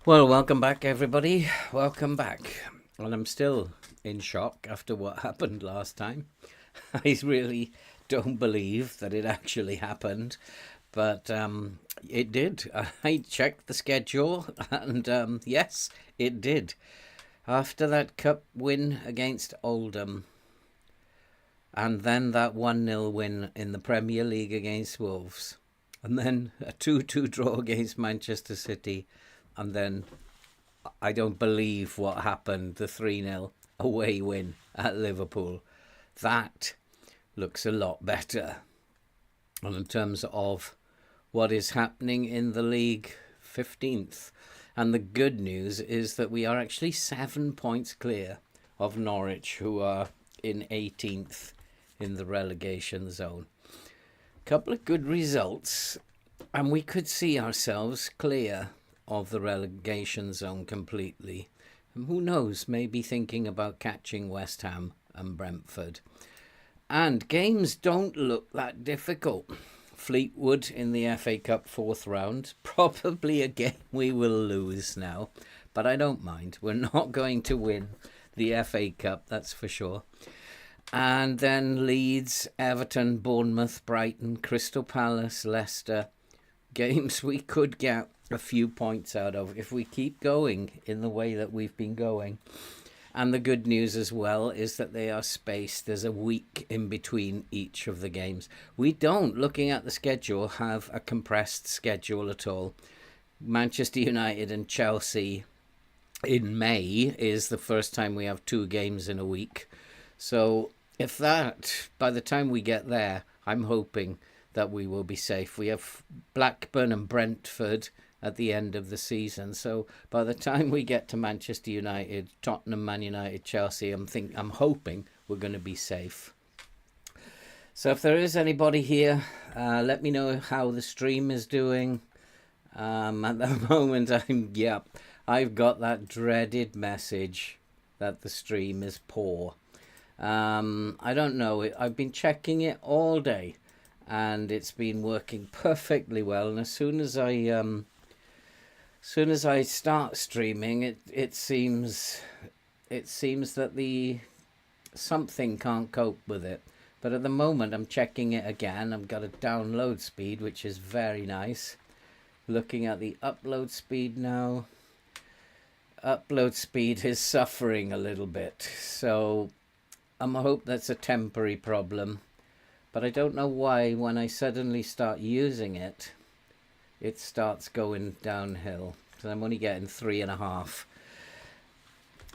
Well, welcome back, everybody. Welcome back. And I'm still in shock after what happened last time. I really don't believe that it actually happened, but it did. I checked the schedule, and yes, it did. After that cup win against Oldham, and then that 1-0 win in the Premier League against Wolves, and then a 2-2 draw against Manchester City, and then I don't believe what happened, the 3-0 away win at Liverpool. That looks a lot better. And in terms of what is happening in the league, 15th. And the good news is that we are actually 7 points clear of Norwich, who are in 18th in the relegation zone. Couple of good results, and we could see ourselves clear of the relegation zone completely. And who knows, maybe thinking about catching West Ham and Brentford. And games don't look that difficult. Fleetwood in the FA Cup fourth round, probably a game we will lose now, but I don't mind. We're not going to win the FA Cup, that's for sure. And then Leeds, Everton, Bournemouth, Brighton, Crystal Palace, Leicester. Games we could get a few points out of if we keep going in the way that we've been going. And the good news as well is that they are spaced. There's a week in between each of the games. We don't, looking at the schedule, have a compressed schedule at all. Manchester United and Chelsea in May is the first time we have 2 games in a week. So if that, by the time we get there, I'm hoping that we will be safe. We have Blackburn and Brentford at the end of the season. So by the time we get to Manchester United, Tottenham, Man United, Chelsea, I'm hoping we're going to be safe. So if there is anybody here, let me know how the stream is doing. At the moment, I've got that dreaded message that the stream is poor. I don't know. I've been checking it all day, and it's been working perfectly well. And as soon as I start streaming, it seems that the something can't cope with it. But at the moment, I'm checking it again. I've got a download speed, which is very nice. Looking at the upload speed now. Upload speed is suffering a little bit, so I hope that's a temporary problem. But I don't know why when I suddenly start using it, it starts going downhill. So I'm only getting 3.5.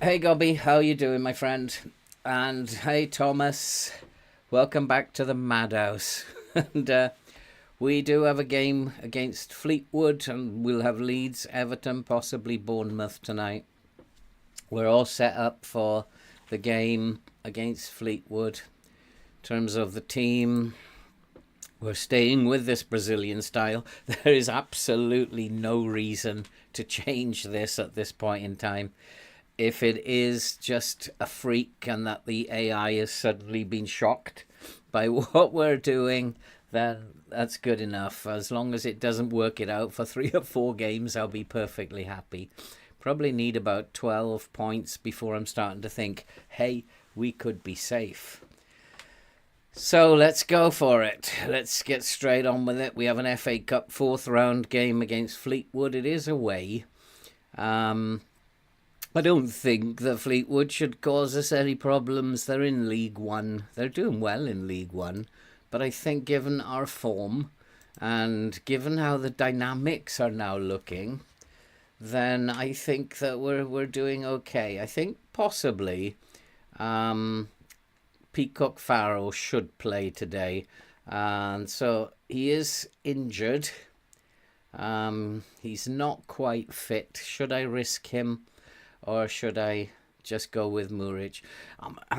Hey Gobby, how you doing, my friend? And hey Thomas, welcome back to the madhouse. And we do have a game against Fleetwood, and we'll have Leeds, Everton, possibly Bournemouth tonight. We're all set up for the game against Fleetwood. In terms of the team, we're staying with this Brazilian style. There is absolutely no reason to change this at this point in time. If it is just a freak and that the AI has suddenly been shocked by what we're doing, then that's good enough. As long as it doesn't work it out for 3 or 4 games, I'll be perfectly happy. Probably need about 12 points before I'm starting to think, hey, we could be safe. So let's go for it. Let's get straight on with it. We have an FA Cup 4th round game against Fleetwood. It is away. I don't think that Fleetwood should cause us any problems. They're in League One. They're doing well in League One. But I think given our form and given how the dynamics are now looking, then I think that we're doing okay. I think possibly Peacock Farrell should play today. And so he is injured. He's not quite fit. Should I risk him or should I just go with Muric?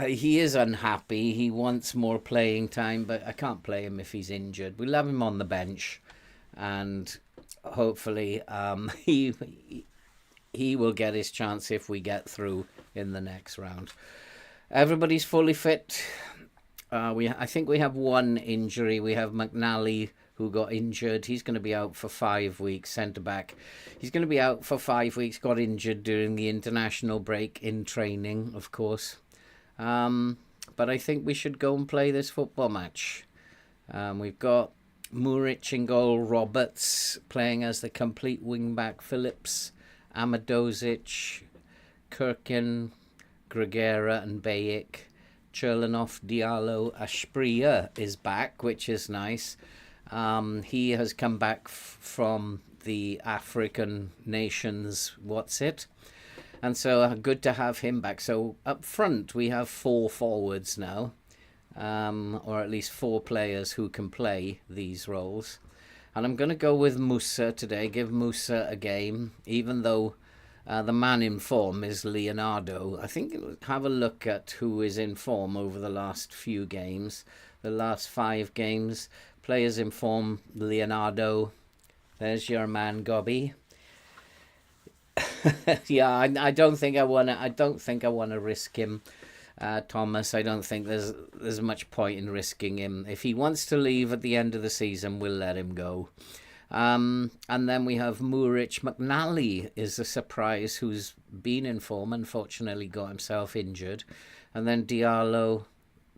He is unhappy. He wants more playing time, but I can't play him if he's injured. We'll have him on the bench, and hopefully he will get his chance if we get through in the next round. Everybody's fully fit. I think we have one injury. We have McNally who got injured. He's going to be out for 5 weeks, centre-back. He's going to be out for 5 weeks, got injured during the international break in training, of course. But I think we should go and play this football match. We've got Muric in goal, Roberts playing as the complete wing-back, Phillips, Amadozic, Kirkin, Gregera and Bayek. Cherlanov, Diallo, Ashpria is back, which is nice. He has come back from the African nations, and so good to have him back. So up front we have 4 forwards now, or at least 4 players who can play these roles. And I'm going to go with Musa today, give Musa a game, even though the man in form is Leonardo. I think have a look at who is in form over the last few games. The last 5 games, players in form, Leonardo. There's your man, Gobby. Yeah, I don't think I wanna risk him, Thomas. I don't think there's much point in risking him. If he wants to leave at the end of the season, we'll let him go. And then we have Muric. McNally is a surprise, who's been in form, unfortunately got himself injured. And then Diallo,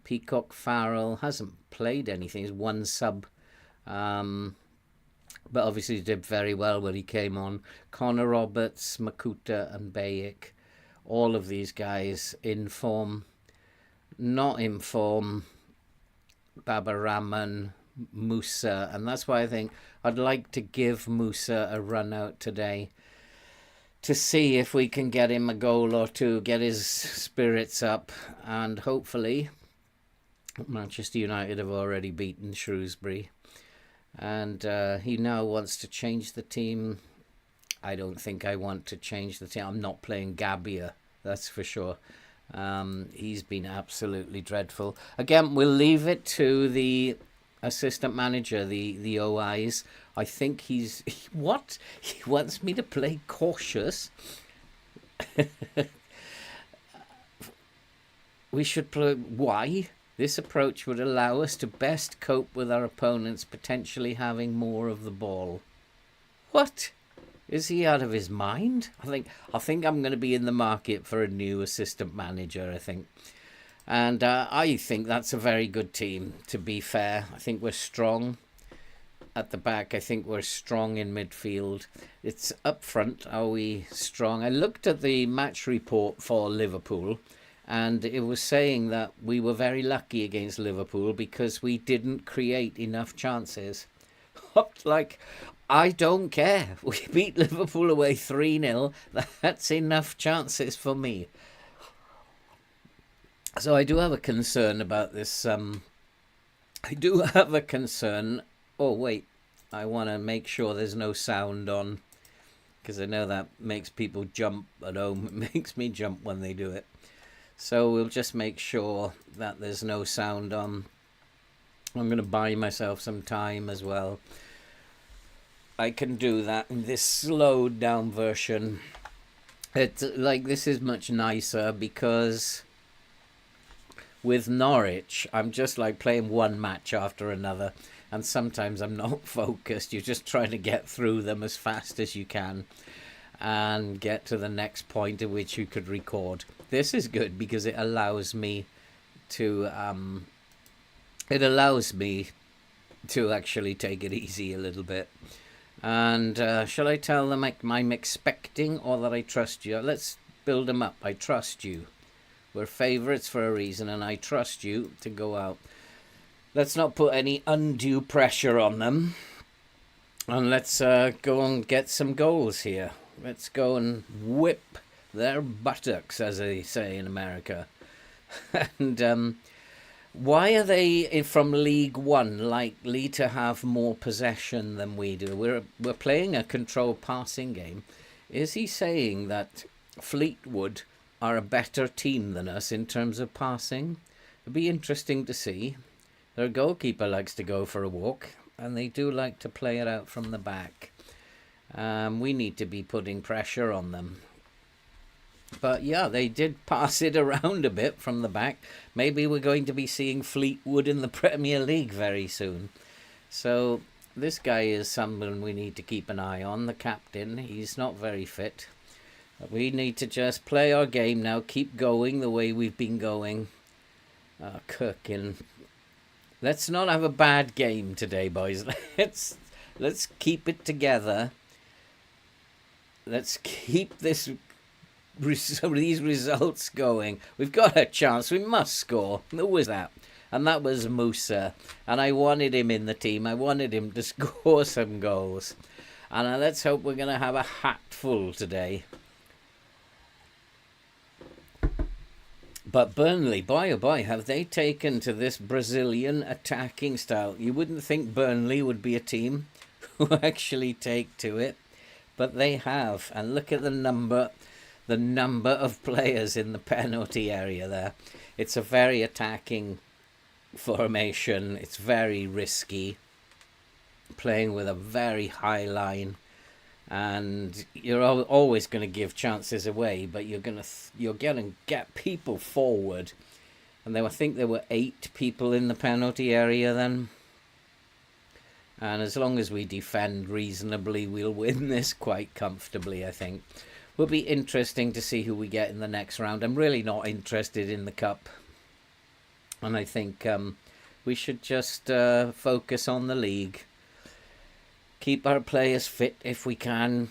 Peacock, Farrell, hasn't played anything, he's 1 sub. But obviously did very well when he came on. Connor Roberts, Makuta and Bayek, all of these guys in form. Not in form, Baba Rahman, Musa, and that's why I think I'd like to give Musa a run out today to see if we can get him a goal or two, get his spirits up, and hopefully Manchester United have already beaten Shrewsbury, and he now wants to change the team. I don't think I want to change the team. I'm not playing Gabbia, that's for sure. He's been absolutely dreadful. Again, we'll leave it to the assistant manager, the OIs. I think he wants me to play cautious. We should play. Why? This approach would allow us to best cope with our opponents potentially having more of the ball. What? Is he out of his mind? I think I'm going to be in the market for a new assistant manager, I think. And I think that's a very good team, to be fair. I think we're strong at the back. I think we're strong in midfield. It's up front. Are we strong? I looked at the match report for Liverpool, and it was saying that we were very lucky against Liverpool because we didn't create enough chances. Like, I don't care. We beat Liverpool away 3-0. That's enough chances for me. So I do have a concern about this. I do have a concern. Oh, wait. I want to make sure there's no sound on, because I know that makes people jump at home. It makes me jump when they do it. So we'll just make sure that there's no sound on. I'm going to buy myself some time as well. I can do that in this slowed down version. It's like, this is much nicer because with Norwich, I'm just like playing one match after another, and sometimes I'm not focused. You're just trying to get through them as fast as you can and get to the next point at which you could record. This is good because it allows me to actually take it easy a little bit. And shall I tell them I'm expecting, or that I trust you? Let's build them up. I trust you. We're favourites for a reason, and I trust you to go out. Let's not put any undue pressure on them. And let's go and get some goals here. Let's go and whip their buttocks, as they say in America. And why are they from League One likely to have more possession than we do? We're playing a controlled passing game. Is he saying that Fleetwood are a better team than us in terms of passing? It'd be interesting to see. Their goalkeeper likes to go for a walk, and they do like to play it out from the back. We need to be putting pressure on them. But yeah, they did pass it around a bit from the back. Maybe we're going to be seeing Fleetwood in the Premier League very soon. So this guy is someone we need to keep an eye on, the captain. He's not very fit. We need to just play our game now, keep going the way we've been going. Cooking. Let's not have a bad game today, boys. Let's keep it together. Let's keep these results going. We've got a chance. We must score. Who was that? And that was Musa. And I wanted him in the team. I wanted him to score some goals. And let's hope we're going to have a hat full today. But Burnley, boy oh boy, have they taken to this Brazilian attacking style. You wouldn't think Burnley would be a team who actually take to it. But they have. And look at the number of players in the penalty area there. It's a very attacking formation. It's very risky, playing with a very high line, and you're always going to give chances away, but you're going to get people forward. And I think there were 8 people in the penalty area then, and as long as we defend reasonably, we'll win this quite comfortably. I think will be interesting to see who we get in the next round. I'm really not interested in the cup. And I think we should just focus on the league. Keep our players fit if we can.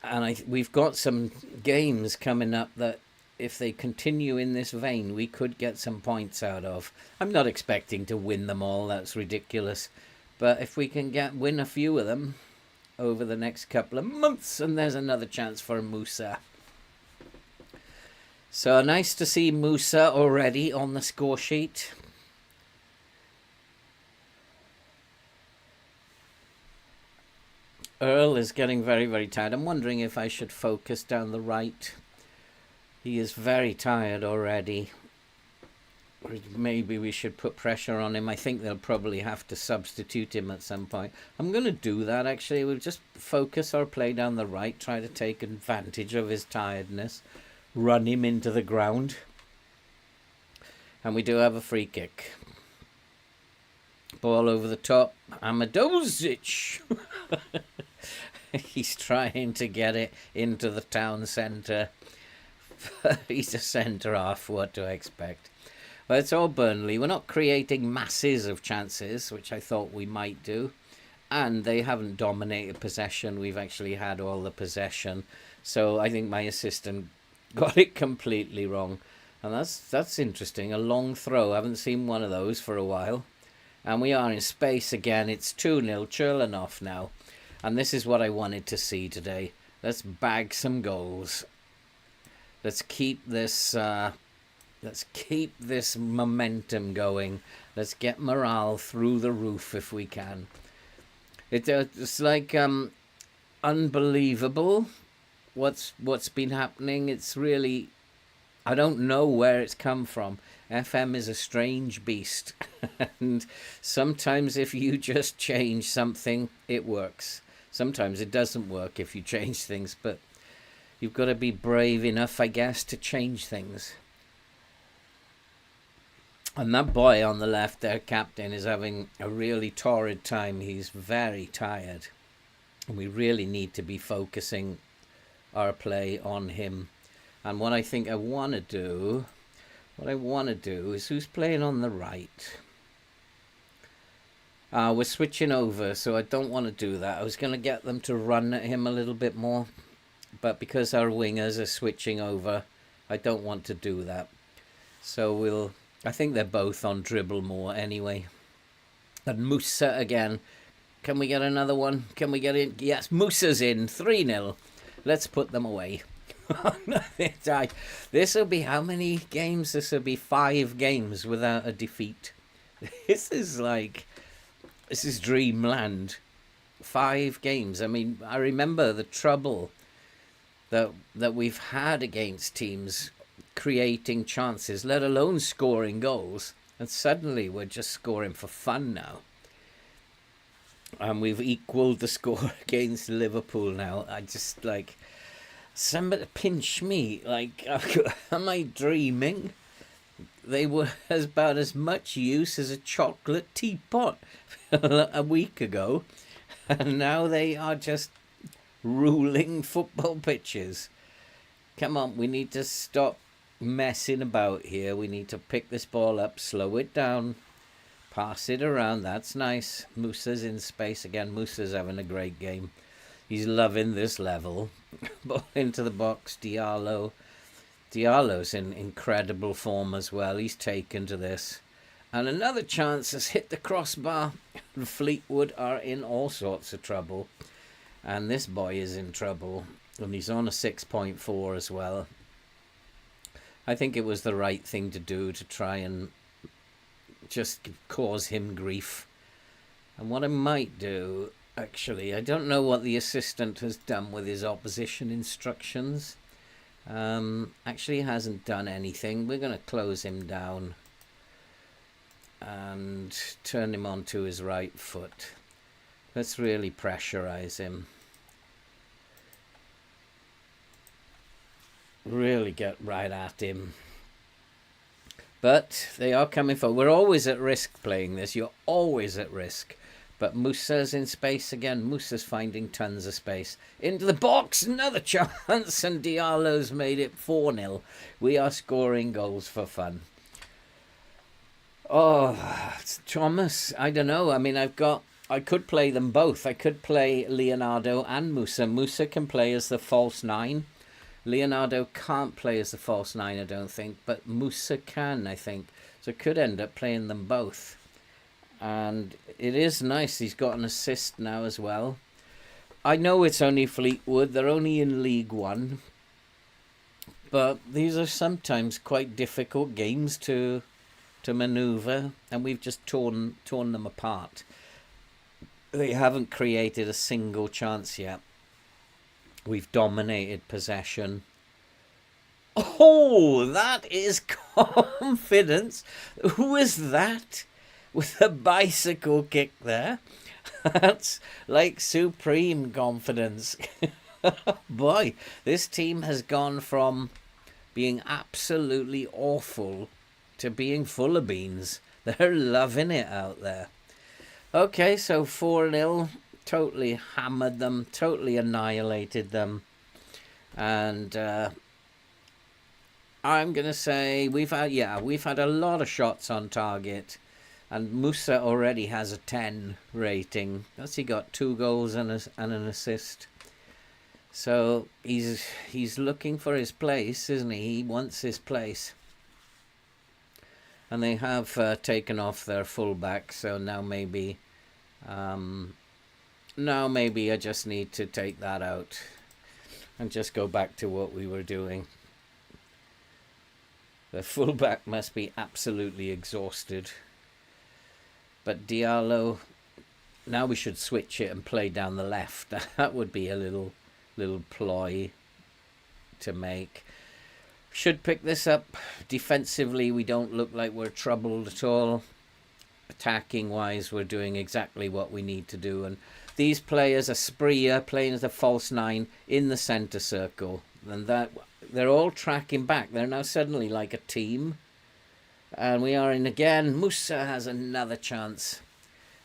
And we've got some games coming up that if they continue in this vein, we could get some points out of. I'm not expecting to win them all. That's ridiculous. But if we can win a few of them over the next couple of months, and there's another chance for Musa. So nice to see Musa already on the score sheet. Earl is getting very, very tired. I'm wondering if I should focus down the right. He is very tired already. Or maybe we should put pressure on him. I think they'll probably have to substitute him at some point. I'm going to do that, actually. We'll just focus our play down the right, try to take advantage of his tiredness. Run him into the ground. And we do have a free kick. Ball over the top. Amadozic. He's trying to get it into the town centre. He's a centre half. What do I expect? Well, it's all Burnley. We're not creating masses of chances, which I thought we might do. And they haven't dominated possession. We've actually had all the possession. So I think my assistant got it completely wrong. And that's interesting. A long throw. I haven't seen one of those for a while. And we are in space again. It's 2-0 Cherlanov now. And this is what I wanted to see today. Let's bag some goals. Let's keep this momentum going. Let's get morale through the roof if we can. It's like unbelievable what's been happening. It's really, I don't know where it's come from. FM is a strange beast. And sometimes if you just change something, it works. Sometimes it doesn't work if you change things, but you've got to be brave enough, I guess, to change things. And that boy on the left, their captain, is having a really torrid time. He's very tired. And we really need to be focusing our play on him. And what I think I want to do, is who's playing on the right? We're switching over, so I don't want to do that. I was going to get them to run at him a little bit more. But because our wingers are switching over, I don't want to do that. So I think they're both on dribble more anyway. And Musa again. Can we get another one? Can we get in? Yes, Musa's in. 3-0. Let's put them away. This will be how many games? This will be 5 games without a defeat. This is dreamland. 5 games. I mean, I remember the trouble that we've had against teams creating chances, let alone scoring goals, and suddenly we're just scoring for fun now. And we've equalled the score against Liverpool now. I just somebody pinch me. Am I dreaming? they were about as much use as a chocolate teapot a week ago, and now they are just ruling football pitches. Come on, we need to stop messing about here. We need to pick this ball up, slow it down, pass it around. That's nice. Musa's in space again. Musa's having a great game. He's loving this level. Ball into the box. Diallo's in incredible form as well. He's taken to this. And another chance has hit the crossbar. Fleetwood are in all sorts of trouble. And this boy is in trouble. And he's on a 6.4 as well. I think it was the right thing to do to try and just cause him grief. And what I might do, actually, I don't know what the assistant has done with his opposition instructions. Actually, he hasn't done anything. We're going to close him down and turn him onto his right foot. Let's really pressurize him. Really get right at him. But they are coming forward. We're always at risk playing this. You're always at risk. But Musa's in space again. Musa's finding tons of space. Into the box. Another chance. And Diallo's made it 4-0. We are scoring goals for fun. Oh, Thomas. I don't know. I mean, I could play them both. I could play Leonardo and Musa. Musa can play as the false 9. Leonardo can't play as the false 9, I don't think, but Musa can, I think. So I could end up playing them both. And it is nice. He's got an assist now as well. I know it's only Fleetwood. They're only in League One. But these are sometimes quite difficult games to manoeuvre. And we've just torn them apart. They haven't created a single chance yet. We've dominated possession. Oh, that is confidence. Who is that? With a bicycle kick there. That's like supreme confidence. Boy, this team has gone from being absolutely awful to being full of beans. They're loving it out there. Okay, so 4-0. Totally hammered them, totally annihilated them. And I'm going to say we've had a lot of shots on target. And Musa already has a 10 rating. That's he got 2 goals and an assist. So he's looking for his place, isn't he? He wants his place. And they have taken off their fullback, so now maybe I just need to take that out and just go back to what we were doing. The fullback must be absolutely exhausted. But Diallo, now we should switch it and play down the left. That would be a little ploy to make. Should pick this up. Defensively, we don't look like we're troubled at all. Attacking wise, we're doing exactly what we need to do. And these players are Spria playing as a false 9 in the centre circle. And that they're all tracking back. They're now suddenly like a team. And we are in again. Musa has another chance.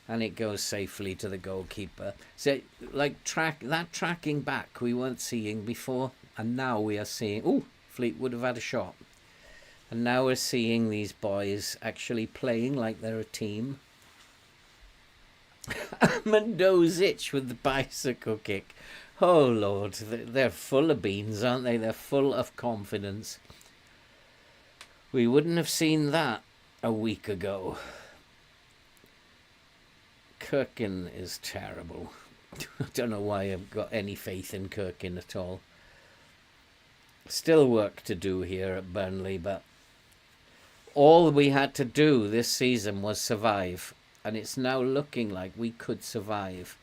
And it goes safely to the goalkeeper. So, like, tracking back we weren't seeing before. And now we are seeing... Ooh, Fleetwood have had a shot. And now we're seeing these boys actually playing like they're a team. Mendozic with the bicycle kick. Oh, Lord. They're full of beans, aren't they? They're full of confidence. We wouldn't have seen that a week ago. Kirkin is terrible. I don't know why I've got any faith in Kirkin at all. Still work to do here at Burnley, but all we had to do this season was survive. And it's now looking like we could survive.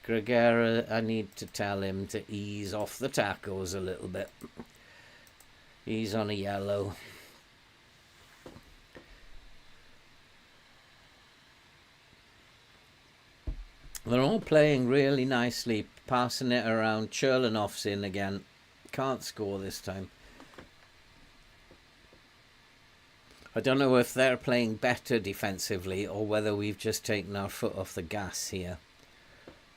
Gregera, I need to tell him to ease off the tackles a little bit. He's on a yellow. They're all playing really nicely, passing it around. Cherlanov's in again. Can't score this time. I don't know if they're playing better defensively or whether we've just taken our foot off the gas here.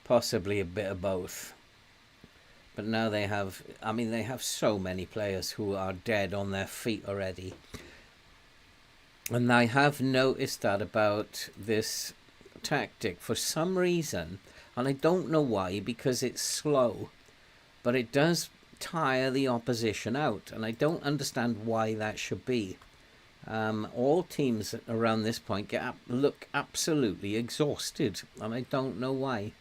Possibly a bit of both. But now they have, I mean, they have so many players who are dead on their feet already. And I have noticed that about this tactic for some reason, and I don't know why, because it's slow, but it does tire the opposition out, and I don't understand why that should be. All teams around this point look absolutely exhausted, and I don't know why.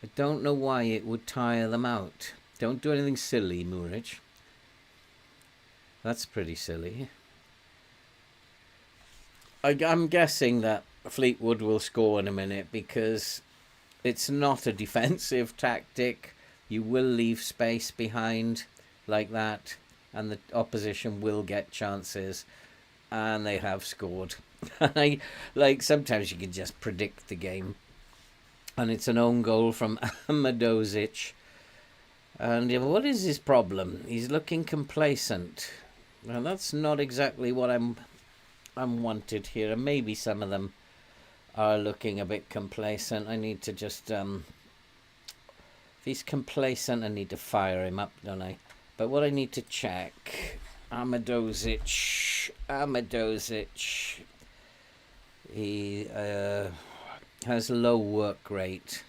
I don't know why it would tire them out. Don't do anything silly, Muric. That's pretty silly. I'm guessing that Fleetwood will score in a minute because it's not a defensive tactic. You will leave space behind like that, and the opposition will get chances, and they have scored. Sometimes you can just predict the game. And it's an own goal from Amadozic. And what is his problem? He's looking complacent. Well, that's not exactly what I'm wanted here. And maybe some of them are looking a bit complacent. I need to just... if he's complacent, I need to fire him up, don't I? But what I need to check... Amadozic. He... has low work rate,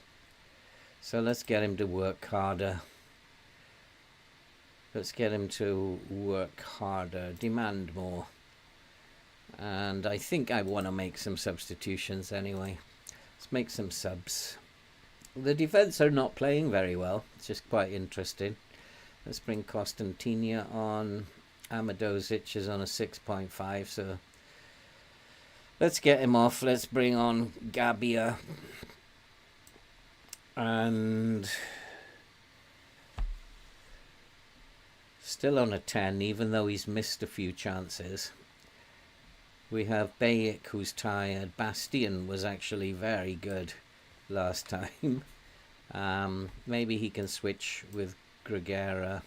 so let's get him to work harder. Demand more. And I think I want to make some substitutions anyway. Let's make some subs. The defense are not playing very well. It's just quite interesting. Let's bring Constantinia on. Amadozic is on a 6.5, so let's get him off. Let's bring on Gabia. And still on a 10, even though he's missed a few chances. We have Bayek, who's tired. Bastian was actually very good last time. Maybe he can switch with Gregera.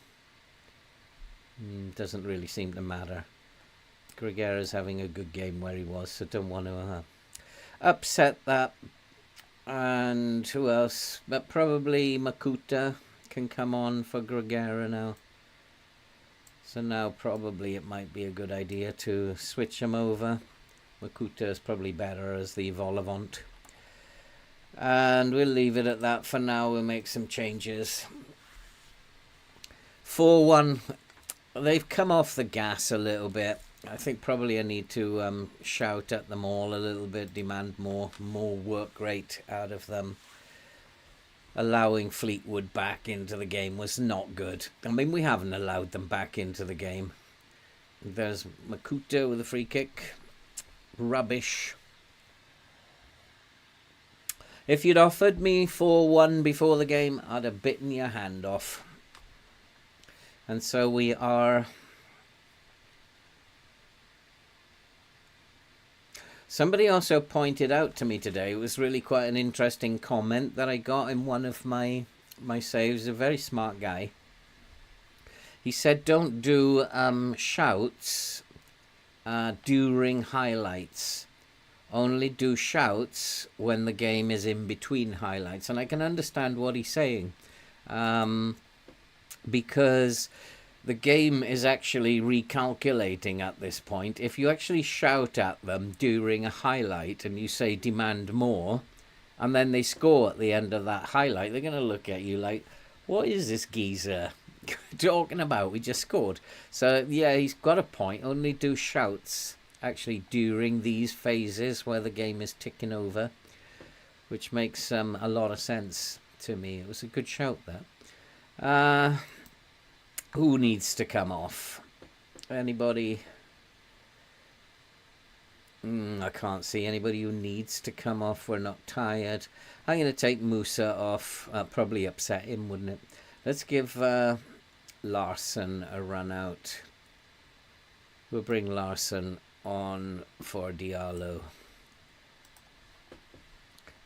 Doesn't really seem to matter. Gregera's having a good game where he was, so don't want to upset that. And who else? But probably Makuta can come on for Gregera now. So now probably it might be a good idea to switch him over. Makuta is probably better as the Volavant. And we'll leave it at that for now. We'll make some changes. 4-1. They've come off the gas a little bit. I think probably I need to shout at them all a little bit, demand more work rate out of them. Allowing Fleetwood back into the game was not good. I mean, we haven't allowed them back into the game. There's Makuta with a free kick. Rubbish. If you'd offered me 4-1 before the game, I'd have bitten your hand off. And so we are... Somebody also pointed out to me today, it was really quite an interesting comment that I got in one of my saves. A very smart guy. He said, don't do shouts during highlights. Only do shouts when the game is in between highlights. And I can understand what he's saying. Because the game is actually recalculating at this point. If you actually shout at them during a highlight and you say demand more, and then they score at the end of that highlight, they're going to look at you like, what is this geezer talking about? We just scored. So yeah, he's got a point. Only do shouts actually during these phases where the game is ticking over, which makes a lot of sense to me. It was a good shout there. Who needs to come off? Anybody? I can't see anybody who needs to come off. We're not tired. I'm going to take Musa off. Probably upset him, wouldn't it? Let's give Larson a run out. We'll bring Larson on for Diallo.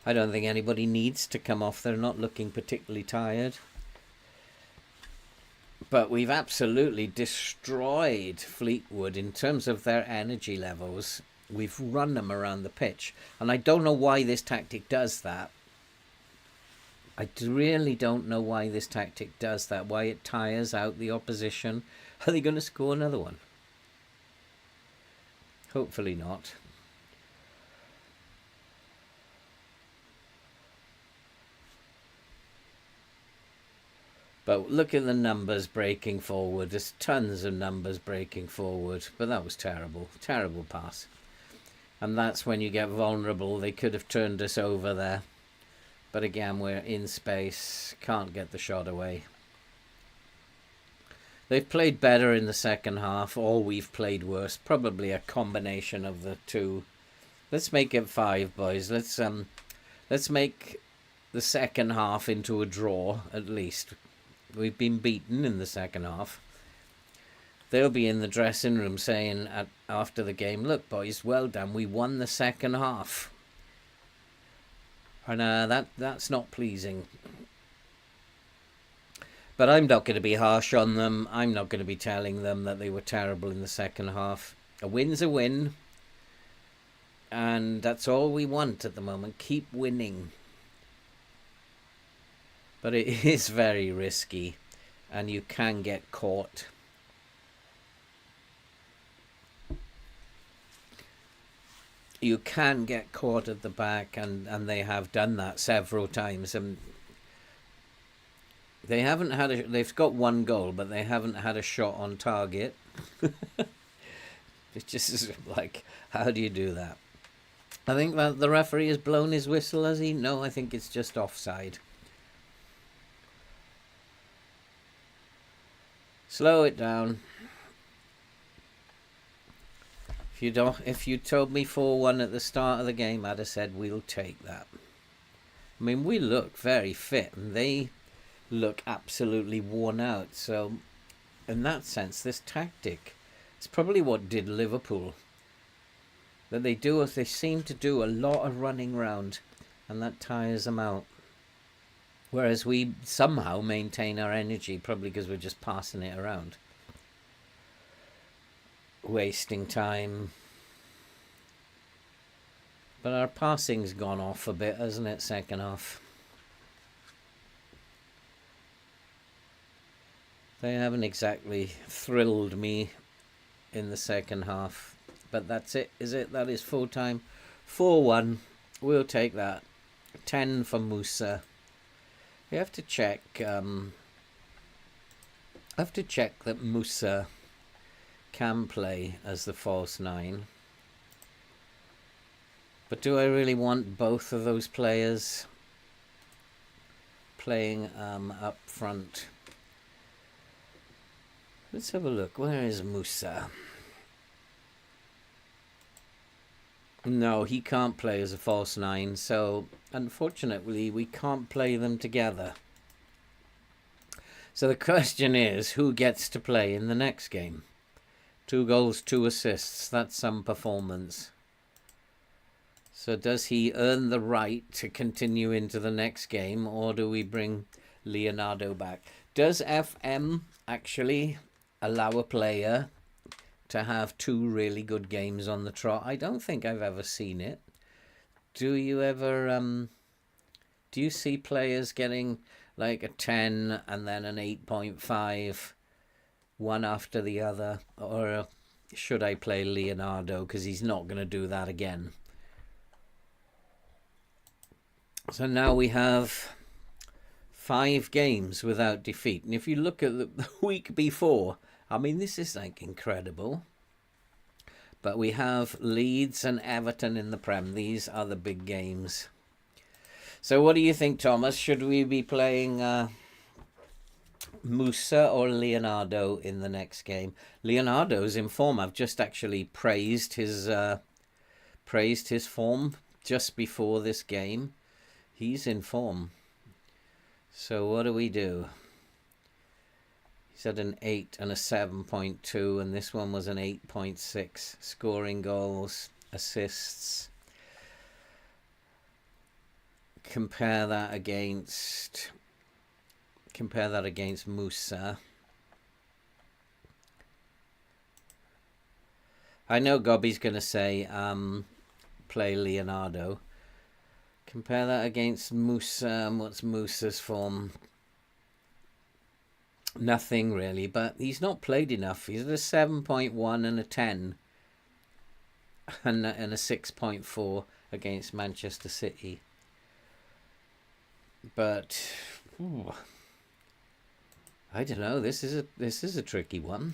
I don't think anybody needs to come off. They're not looking particularly tired. But we've absolutely destroyed Fleetwood in terms of their energy levels. We've run them around the pitch. And I don't know why this tactic does that. I really don't know why this tactic does that, why it tires out the opposition. Are they going to score another one? Hopefully not. But look at the numbers breaking forward. There's tons of numbers breaking forward. But that was terrible. Terrible pass. And that's when you get vulnerable. They could have turned us over there. But again, we're in space. Can't get the shot away. They've played better in the second half. Or we've played worse. Probably a combination of the two. Let's make it 5, boys. Let's make the second half into a draw, at least. We've been beaten in the second half. They'll be in the dressing room saying after the game, look, boys, well done. We won the second half. And that's not pleasing. But I'm not going to be harsh on them. I'm not going to be telling them that they were terrible in the second half. A win's a win. And that's all we want at the moment. Keep winning. But it is very risky, and you can get caught. You can get caught at the back, and they have done that several times. And they haven't had they've got 1 goal, but they haven't had a shot on target. It's just like, how do you do that? I think that the referee has blown his whistle, has he? No, I think it's just offside. Slow it down. If you told me 4-1 at the start of the game, I'd have said we'll take that. I mean, we look very fit, and they look absolutely worn out. So, in that sense, this tactic, it's probably what did Liverpool. That they seem to do a lot of running round, and that tires them out. Whereas we somehow maintain our energy, probably because we're just passing it around. Wasting time. But our passing's gone off a bit, hasn't it, second half? They haven't exactly thrilled me in the second half. But that's it, is it? That is full time. 4-1. We'll take that. 10 for Musa. We have to check. I have to check that Musa can play as the false 9. But do I really want both of those players playing up front? Let's have a look. Where is Musa? No, he can't play as a false 9, so unfortunately we can't play them together. So the question is, who gets to play in the next game? 2 goals, 2 assists, that's some performance. So does he earn the right to continue into the next game, or do we bring Leonardo back? Does FM actually allow a player to have 2 really good games on the trot? I don't think I've ever seen it. Do you ever do you see players getting like a 10 and then an 8.5, one after the other? Or should I play Leonardo because he's not going to do that again? So now we have 5 games without defeat. And if you look at the week before, I mean, this is like incredible. But we have Leeds and Everton in the Prem. These are the big games. So what do you think, Thomas? Should we be playing Musa or Leonardo in the next game? Leonardo's in form. I've just actually praised his form just before this game. He's in form. So what do we do? He's had an 8 and a 7.2, and this one was an 8.6. Scoring goals, assists. Compare that against Musa. I know Gobby's going to say play Leonardo. Compare that against Musa. What's Musa's form? Nothing really, but he's not played enough. He's at a 7.1 and a 10 and a 6.4 against Manchester City. But ooh, I don't know. This is a tricky one.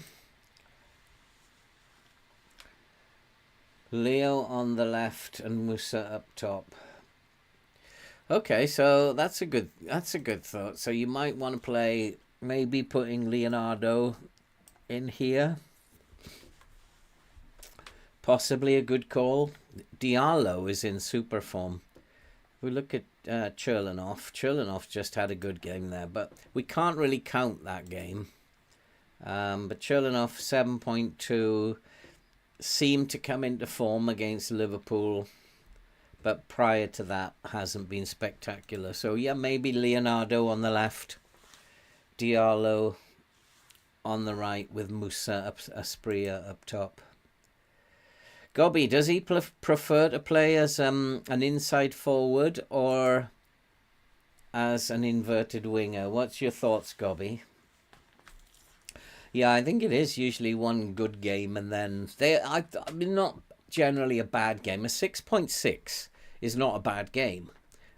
Leo on the left and Musa up top. Okay, so that's a good thought. So you might want to play, maybe putting Leonardo in here. Possibly a good call. Diallo is in super form. We look at Cherlanov. Cherlanov just had a good game there, but we can't really count that game. But Cherlanov 7.2 seemed to come into form against Liverpool, but prior to that hasn't been spectacular. So yeah, maybe Leonardo on the left, Diallo on the right with Musa Asprilla up top. Gobby, does he prefer to play as an inside forward or as an inverted winger? What's your thoughts, Gobby? Yeah, I think it is usually one good game, and then I mean, not generally a bad game. A 6.6 is not a bad game,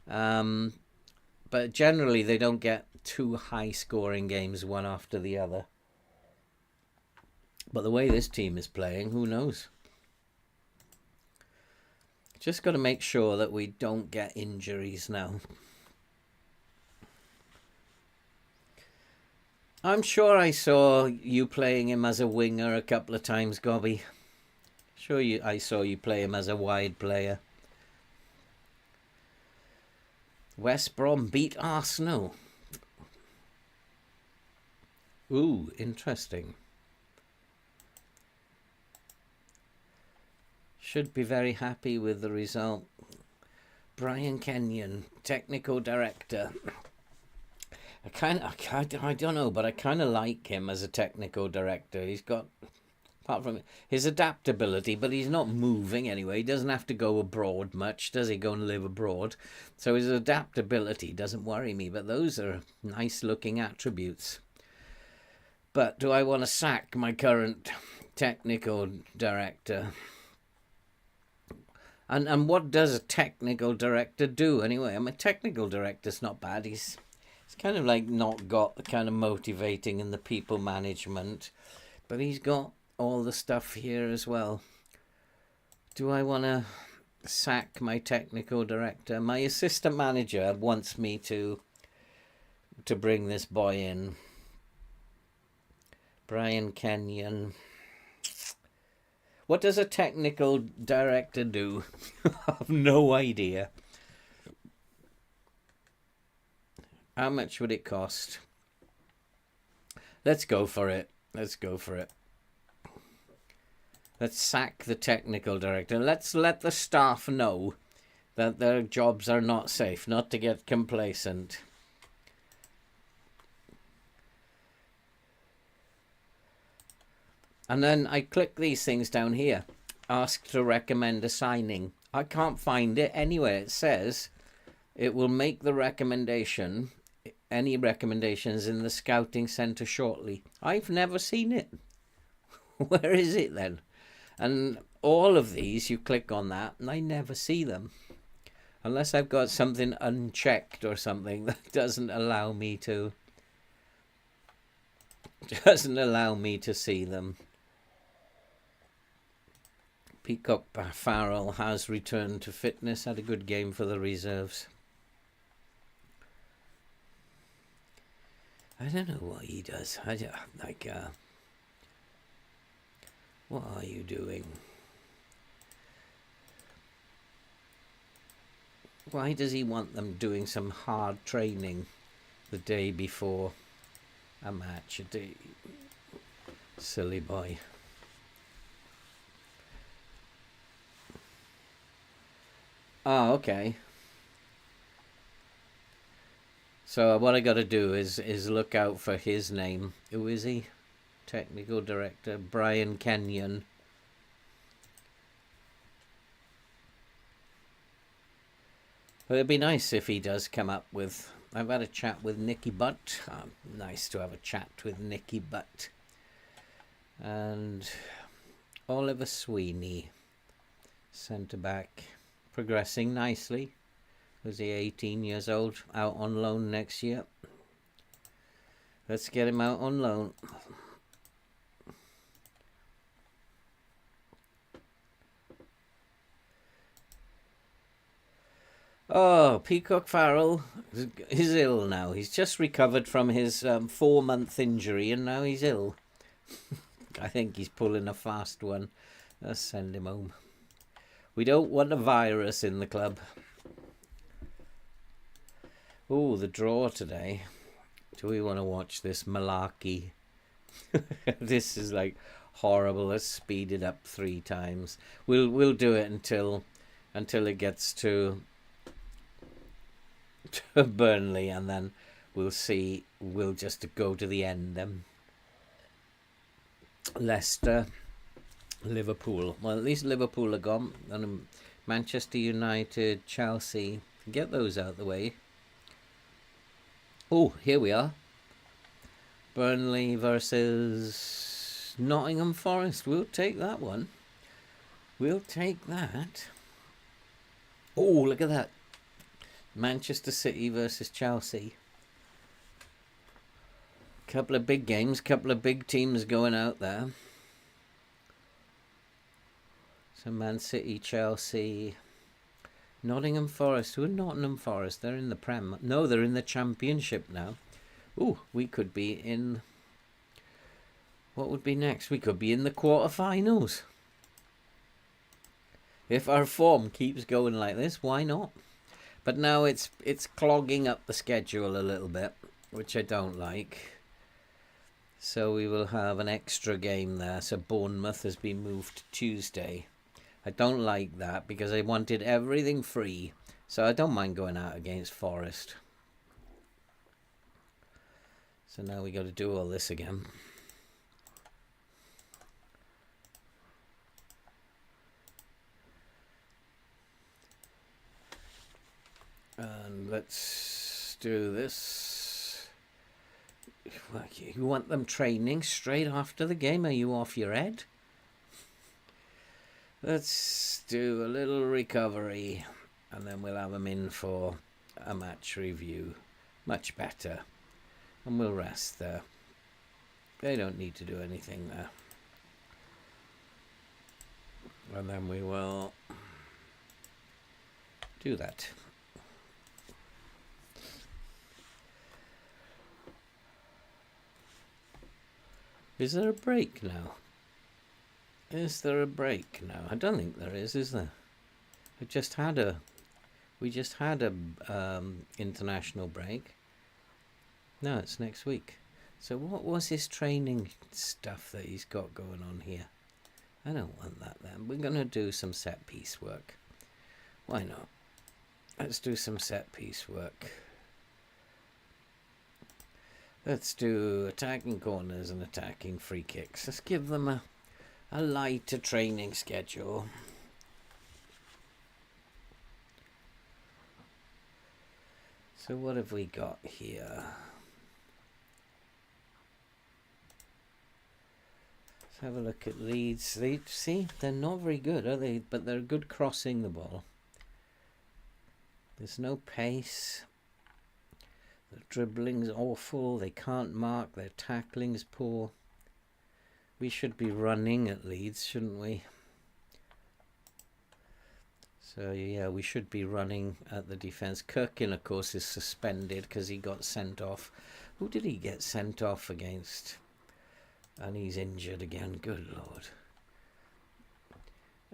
but generally they don't get two high-scoring games one after the other. But the way this team is playing, who knows? Just got to make sure that we don't get injuries now. I'm sure I saw you playing him as a winger a couple of times, Gobby. I saw you play him as a wide player. West Brom beat Arsenal. Ooh, interesting. Should be very happy with the result. Brian Kenyon, technical director. I don't know, but I kind of like him as a technical director. He's got, apart from his adaptability, but he's not moving anyway. He doesn't have to go abroad much, does he? Go and live abroad. So his adaptability doesn't worry me, but those are nice looking attributes. But do I want to sack my current technical director? And what does a technical director do anyway? I mean, a technical director's not bad. He's kind of like not got the kind of motivating and the people management, but he's got all the stuff here as well. Do I want to sack my technical director? My assistant manager wants me to bring this boy in. Brian Kenyon. What does a technical director do? I have no idea. How much would it cost? Let's go for it. Let's sack the technical director. Let's let the staff know that their jobs are not safe, not to get complacent. And then I click these things down here. Ask to recommend a signing. I can't find it anywhere. It says it will make the recommendation, any recommendations in the scouting centre shortly. I've never seen it. Where is it then? And all of these, you click on that and I never see them. Unless I've got something unchecked or something that doesn't allow me to see them. Peacock Farrell has returned to fitness, had a good game for the reserves. I don't know what he does. What are you doing? Why does he want them doing some hard training the day before a match? Silly boy. Oh, okay. So what I got to do is look out for his name. Who is he? Technical director Brian Kenyon. But it'd be nice if he does come up with... I've had a chat with Nicky Butt. Nice to have a chat with Nicky Butt. And Oliver Sweeney, centre-back, progressing nicely. Was he 18 years old, out on loan next year? Let's get him out on loan. Oh, Peacock Farrell is ill now. He's just recovered from his 4-month injury and now he's ill. I think he's pulling a fast one. Let's send him home. We don't want a virus in the club. Oh, the draw today. Do we want to watch this malarkey? This is like horrible. Let's speed it up 3 times. We'll do it until it gets to Burnley, and then we'll see. We'll just go to the end then. Leicester, Liverpool. Well, at least Liverpool are gone. And Manchester United, Chelsea. Get those out of the way. Oh, here we are. Burnley versus Nottingham Forest. We'll take that one. We'll take that. Oh, look at that. Manchester City versus Chelsea. Couple of big games, couple of big teams going out there. So Man City, Chelsea, Nottingham Forest. Who are Nottingham Forest? They're in the Prem. No, they're in the Championship now. Ooh, we could be in... What would be next? We could be in the quarterfinals. If our form keeps going like this, why not? But now it's clogging up the schedule a little bit, which I don't like. So we will have an extra game there. So Bournemouth has been moved to Tuesday. I don't like that because I wanted everything free. So I don't mind going out against Forest. So now we got to do all this again. And let's do this. You want them training straight after the game? Are you off your head? Let's do a little recovery and then we'll have them in for a match review. Much better. And we'll rest there. They don't need to do anything there. And then we will do that. Is there a break now? Is there a break now? I don't think there is there? We just had a international break. No, it's next week. So what was his training stuff that he's got going on here? I don't want that then. We're going to do some set piece work. Why not? Let's do some set piece work. Let's do attacking corners and attacking free kicks. Let's give them a lighter training schedule. So what have we got here? Let's have a look at Leeds. See, they're not very good, are they? But they're good crossing the ball. There's no pace. The dribbling's awful. They can't mark. Their tackling's poor. We should be running at Leeds, shouldn't we? So yeah, we should be running at the defence. Kirkin, of course, is suspended because he got sent off. Who did he get sent off against? And he's injured again. Good Lord.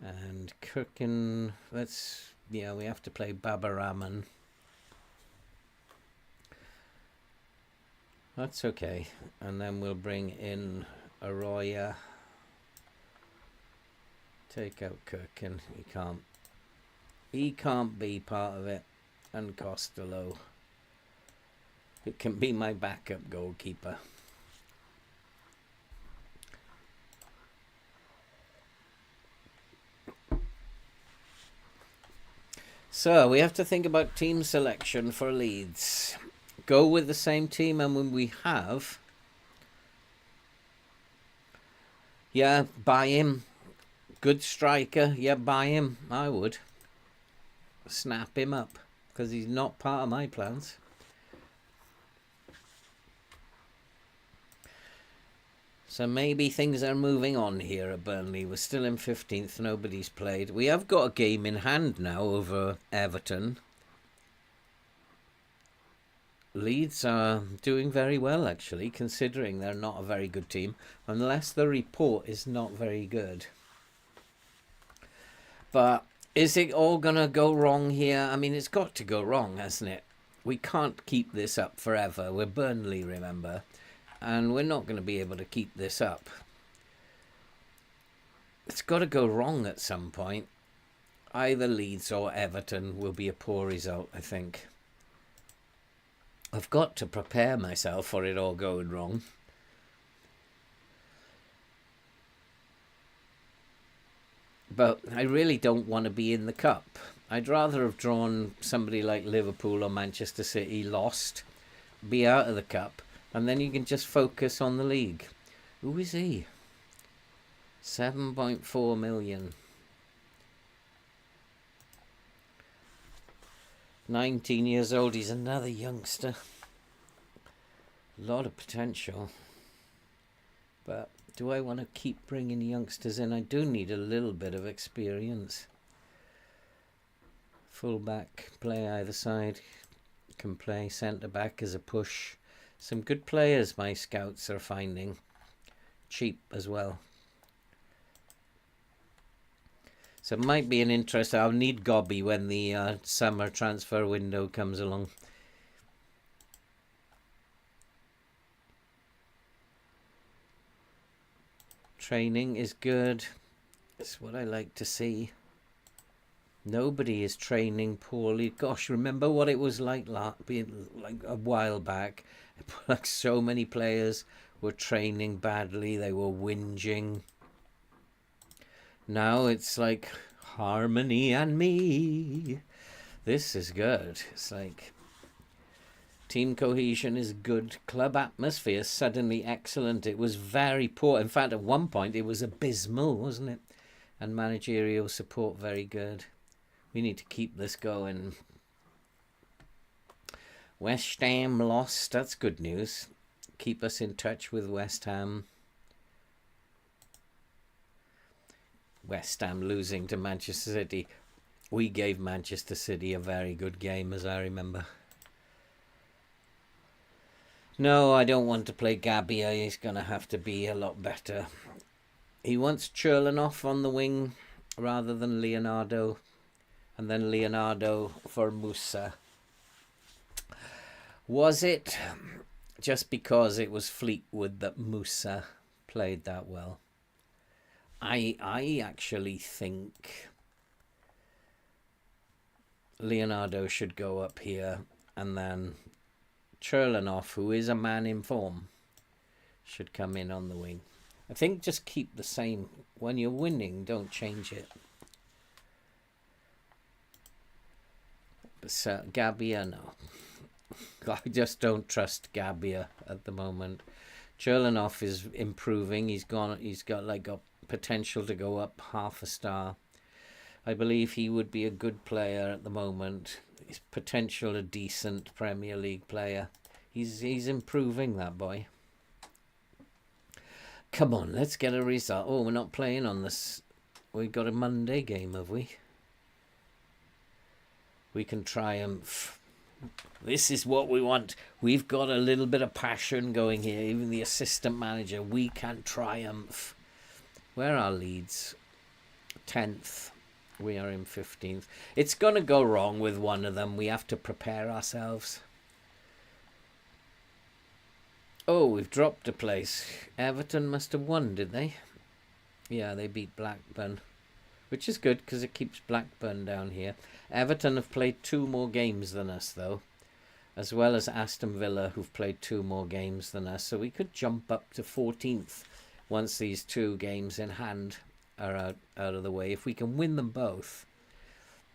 And Kirkin, we have to play Babaraman. That's okay. And then we'll bring in Arroyo. Take out Kirkin. He can't be part of it. And Costello. It can be my backup goalkeeper. So we have to think about team selection for Leeds. Go with the same team, and when we have, yeah, buy him. Good striker, yeah, buy him. I would snap him up because he's not part of my plans. So maybe things are moving on here at Burnley. We're still in 15th. Nobody's played. We have got a game in hand now over Everton. Leeds are doing very well, actually, considering they're not a very good team, unless the report is not very good. But is it all going to go wrong here? I mean, it's got to go wrong, hasn't it? We can't keep this up forever. We're Burnley, remember? And we're not going to be able to keep this up. It's got to go wrong at some point. Either Leeds or Everton will be a poor result, I think. I've got to prepare myself for it all going wrong. But I really don't want to be in the cup. I'd rather have drawn somebody like Liverpool or Manchester City, lost, be out of the cup, and then you can just focus on the league. Who is he? 7.4 million. 19 years old. He's another youngster. A lot of potential. But do I want to keep bringing youngsters in? I do need a little bit of experience. Full-back, play either side. Can play centre-back as a push. Some good players my scouts are finding. Cheap as well. So it might be an interest. I'll need Gobby when the summer transfer window comes along. Training is good. It's what I like to see. Nobody is training poorly. Gosh, remember what it was like a while back? Like so many players were training badly. They were whinging. Now it's like harmony and me. This is good. It's like team cohesion is good. Club atmosphere suddenly excellent. It was very poor. In fact, at one point it was abysmal, wasn't it? And managerial support very good. We need to keep this going. West Ham lost. That's good news. Keep us in touch with West Ham. West Ham losing to Manchester City. We gave Manchester City a very good game, as I remember. No, I don't want to play Gabbia. He's going to have to be a lot better. He wants Cherlanoff on the wing rather than Leonardo. And then Leonardo for Musa. Was it just because it was Fleetwood that Musa played that well? I actually think Leonardo should go up here, and then Cherlanoff, who is a man in form, should come in on the wing. I think just keep the same. When you're winning, don't change it. But Gabbia, no. I just don't trust Gabbia at the moment. Cherlanoff is improving. He's got like a potential to go up half a star. I believe he would be a good player at the moment. His potential a decent Premier League player. He's improving, that boy. Come on, let's get a result. Oh, we're not playing on this. We've got a Monday game, have we? We can triumph. This is what we want. We've got a little bit of passion going here. Even the assistant manager, we can triumph. Where are Leeds? 10th. We are in 15th. It's going to go wrong with one of them. We have to prepare ourselves. Oh, we've dropped a place. Everton must have won, did they? Yeah, they beat Blackburn. Which is good because it keeps Blackburn down here. Everton have played 2 more games than us, though. As well as Aston Villa, who've played 2 more games than us. So we could jump up to 14th once these 2 games in hand are out of the way. If we can win them both,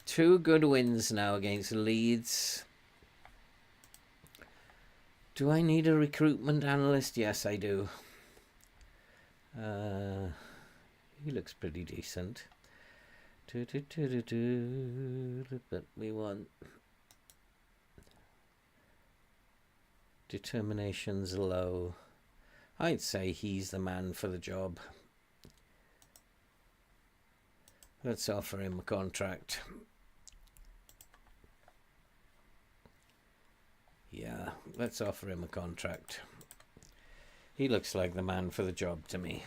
2 good wins now against Leeds. Do I need a recruitment analyst? Yes, I do. He looks pretty decent. But we want determination's low. I'd say he's the man for the job. Let's offer him a contract. Yeah, let's offer him a contract. He looks like the man for the job to me.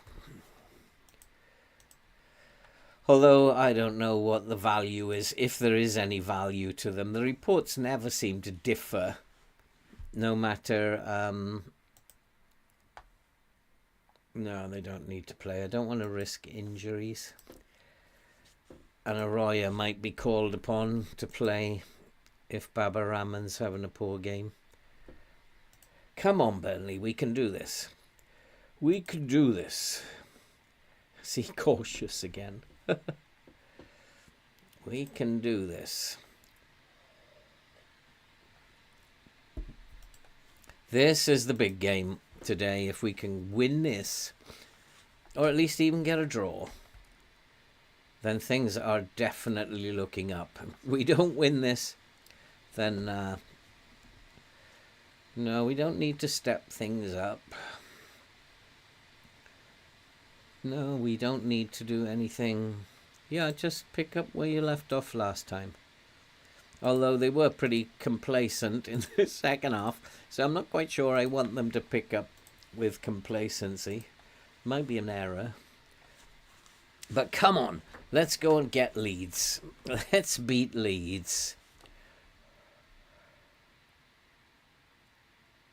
Although I don't know what the value is, if there is any value to them. The reports never seem to differ, no matter... no, they don't need to play. I don't want to risk injuries. And Arroyo might be called upon to play if Baba Rahman's having a poor game. Come on, Burnley, we can do this. We can do this. See, cautious again. We can do this. This is the big game today. If we can win this, or at least even get a draw, then things are definitely looking up. If we don't win this, then no, we don't need to step things up. No, we don't need to do anything. Yeah, just pick up where you left off last time. Although they were pretty complacent in the second half, so I'm not quite sure I want them to pick up with complacency. Might be an error. But come on, let's go and get Leeds. Let's beat Leeds.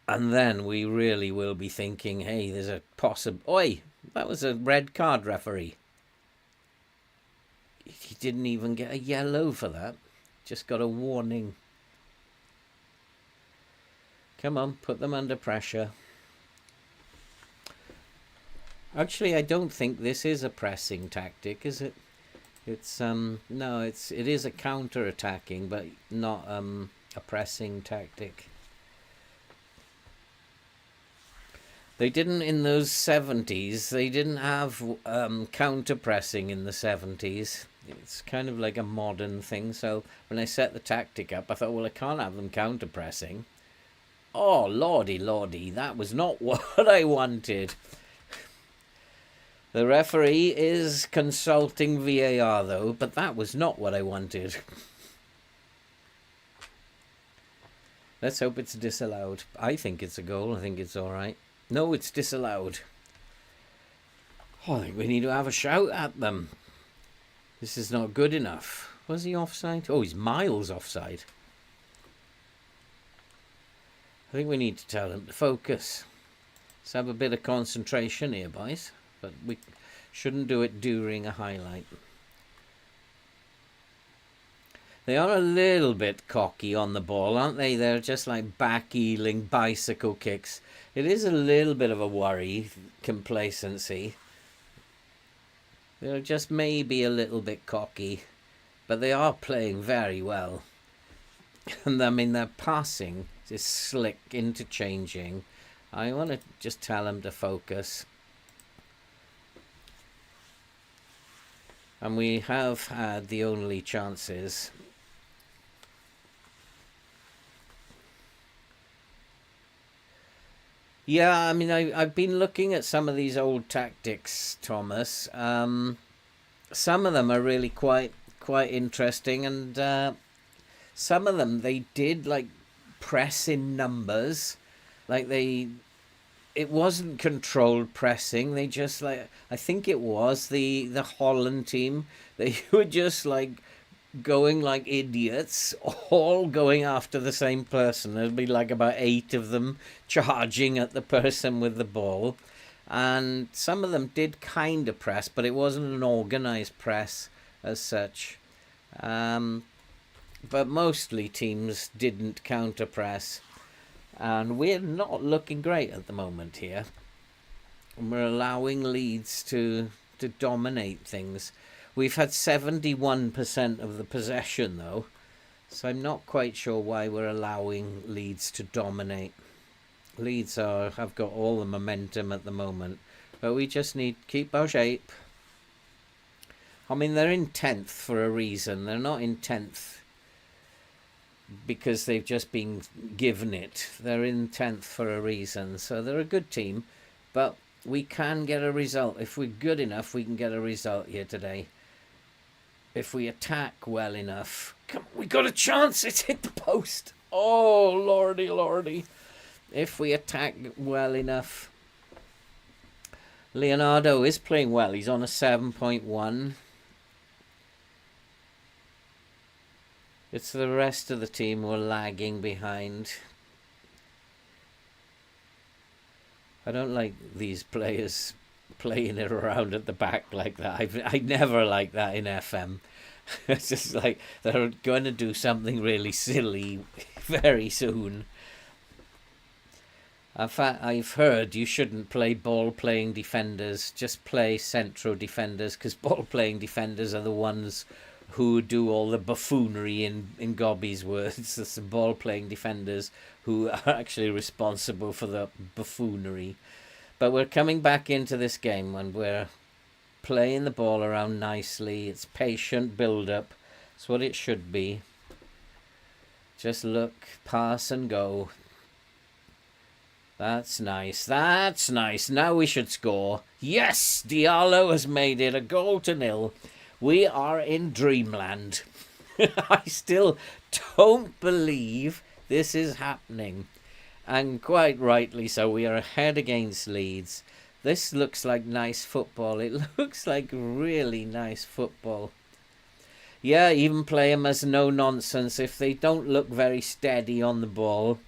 And then we really will be thinking, hey, there's a possible... Oi, that was a red card, referee. He didn't even get a yellow for that. Just got a warning. Come on, put them under pressure. Actually, I don't think this is a pressing tactic, is it? It's no, it is a counter-attacking, but not a pressing tactic. They didn't in those 70s. They didn't have counter-pressing in the 70s. It's kind of like a modern thing. So when I set the tactic up, I thought, well, I can't have them counter-pressing. Oh, lordy, lordy, that was not what I wanted. The referee is consulting VAR, though, but that was not what I wanted. Let's hope it's disallowed. I think it's a goal. I think it's all right. No, it's disallowed. Oh, I think we need to have a shout at them. This is not good enough. Was he offside? Oh, he's miles offside. I think we need to tell him to focus. Let's have a bit of concentration here, boys. But we shouldn't do it during a highlight. They are a little bit cocky on the ball, aren't they? They're just like back-heeling bicycle kicks. It is a little bit of a worry, complacency. They're just maybe a little bit cocky, but they are playing very well. And I mean, their passing is slick, interchanging. I want to just tell them to focus. And we have had the only chances. Yeah, I mean, I've been looking at some of these old tactics, Thomas. Some of them are really quite interesting, and some of them they did like press in numbers, like it wasn't controlled pressing. They just like, I think it was the Holland team. They were just like going like idiots, all going after the same person. There'd be like about 8 of them charging at the person with the ball. And some of them did kind of press, but it wasn't an organised press as such. But mostly teams didn't counter press. And we're not looking great at the moment here. And we're allowing Leeds to dominate things. We've had 71% of the possession though, so I'm not quite sure why we're allowing Leeds to dominate. Leeds have got all the momentum at the moment, but we just need to keep our shape. I mean, they're in 10th for a reason. They're not in 10th because they've just been given it. They're in 10th for a reason, so they're a good team, but we can get a result. If we're good enough, we can get a result here today. If we attack well enough. Come on, we got a chance. It's hit the post. Oh, lordy, lordy. If we attack well enough. Leonardo is playing well. He's on a 7.1. It's the rest of the team who are lagging behind. I don't like these players playing it around at the back like that. I never like that in FM. It's just like they're going to do something really silly very soon. In fact, I've heard you shouldn't play ball-playing defenders. Just play central defenders, because ball-playing defenders are the ones who do all the buffoonery in Gobby's words. It's the ball-playing defenders who are actually responsible for the buffoonery. But we're coming back into this game and we're playing the ball around nicely. It's patient build-up. It's what it should be. Just look, pass and go. That's nice. That's nice. Now we should score. Yes! Diallo has made it a 0-0. We are in dreamland. I still don't believe this is happening. And quite rightly so. We are ahead against Leeds. This looks like nice football. It looks like really nice football. Yeah, even play them as no nonsense. If they don't look very steady on the ball,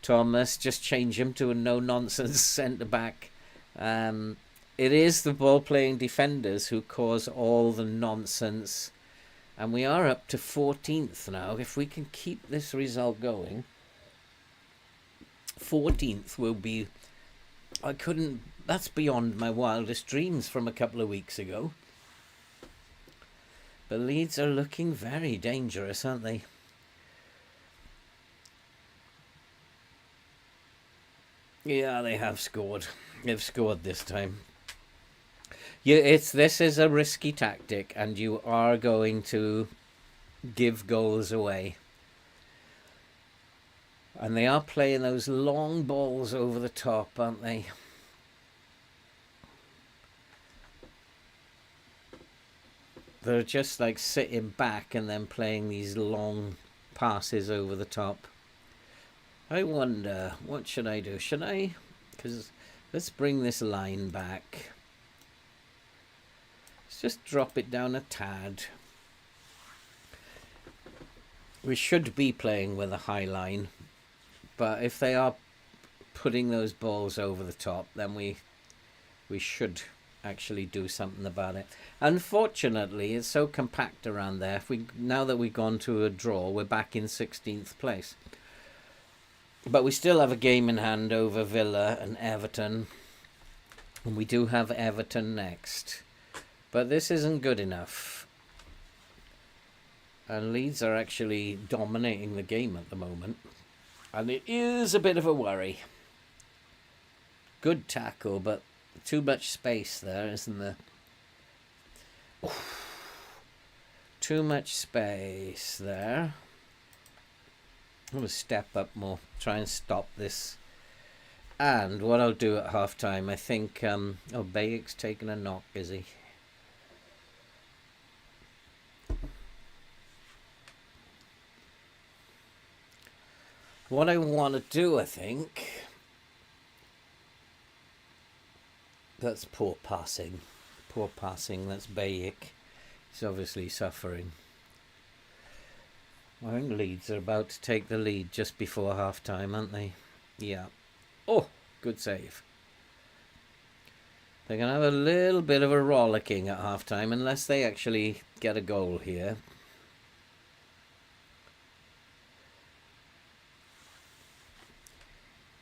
Thomas, just change him to a no nonsense centre back. It is the ball playing defenders who cause all the nonsense. And we are up to 14th now. If we can keep this result going, 14th will be... That's beyond my wildest dreams from a couple of weeks ago. But Leeds are looking very dangerous, aren't they? Yeah, they have scored. They've scored this time. Yeah, this is a risky tactic, and you are going to give goals away. And they are playing those long balls over the top, aren't they? They're just like sitting back and then playing these long passes over the top. I wonder, what should I do? Should I? Because let's bring this line back. Let's just drop it down a tad. We should be playing with a high line. But if they are putting those balls over the top, then we should actually do something about it. Unfortunately, it's so compact around there. Now that we've gone to a draw, we're back in 16th place. But we still have a game in hand over Villa and Everton. And we do have Everton next. But this isn't good enough. And Leeds are actually dominating the game at the moment. And it is a bit of a worry. Good tackle, but too much space there, isn't there? Too much space there. I'm going to step up more, try and stop this. And what I'll do at half time, I think... Bayek's taking a knock, is he? What I want to do, I think... That's poor passing. Poor passing, that's Bayek. He's obviously suffering. I think Leeds are about to take the lead just before half-time, aren't they? Yeah. Oh, good save. They're going to have a little bit of a rollicking at half-time unless they actually get a goal here.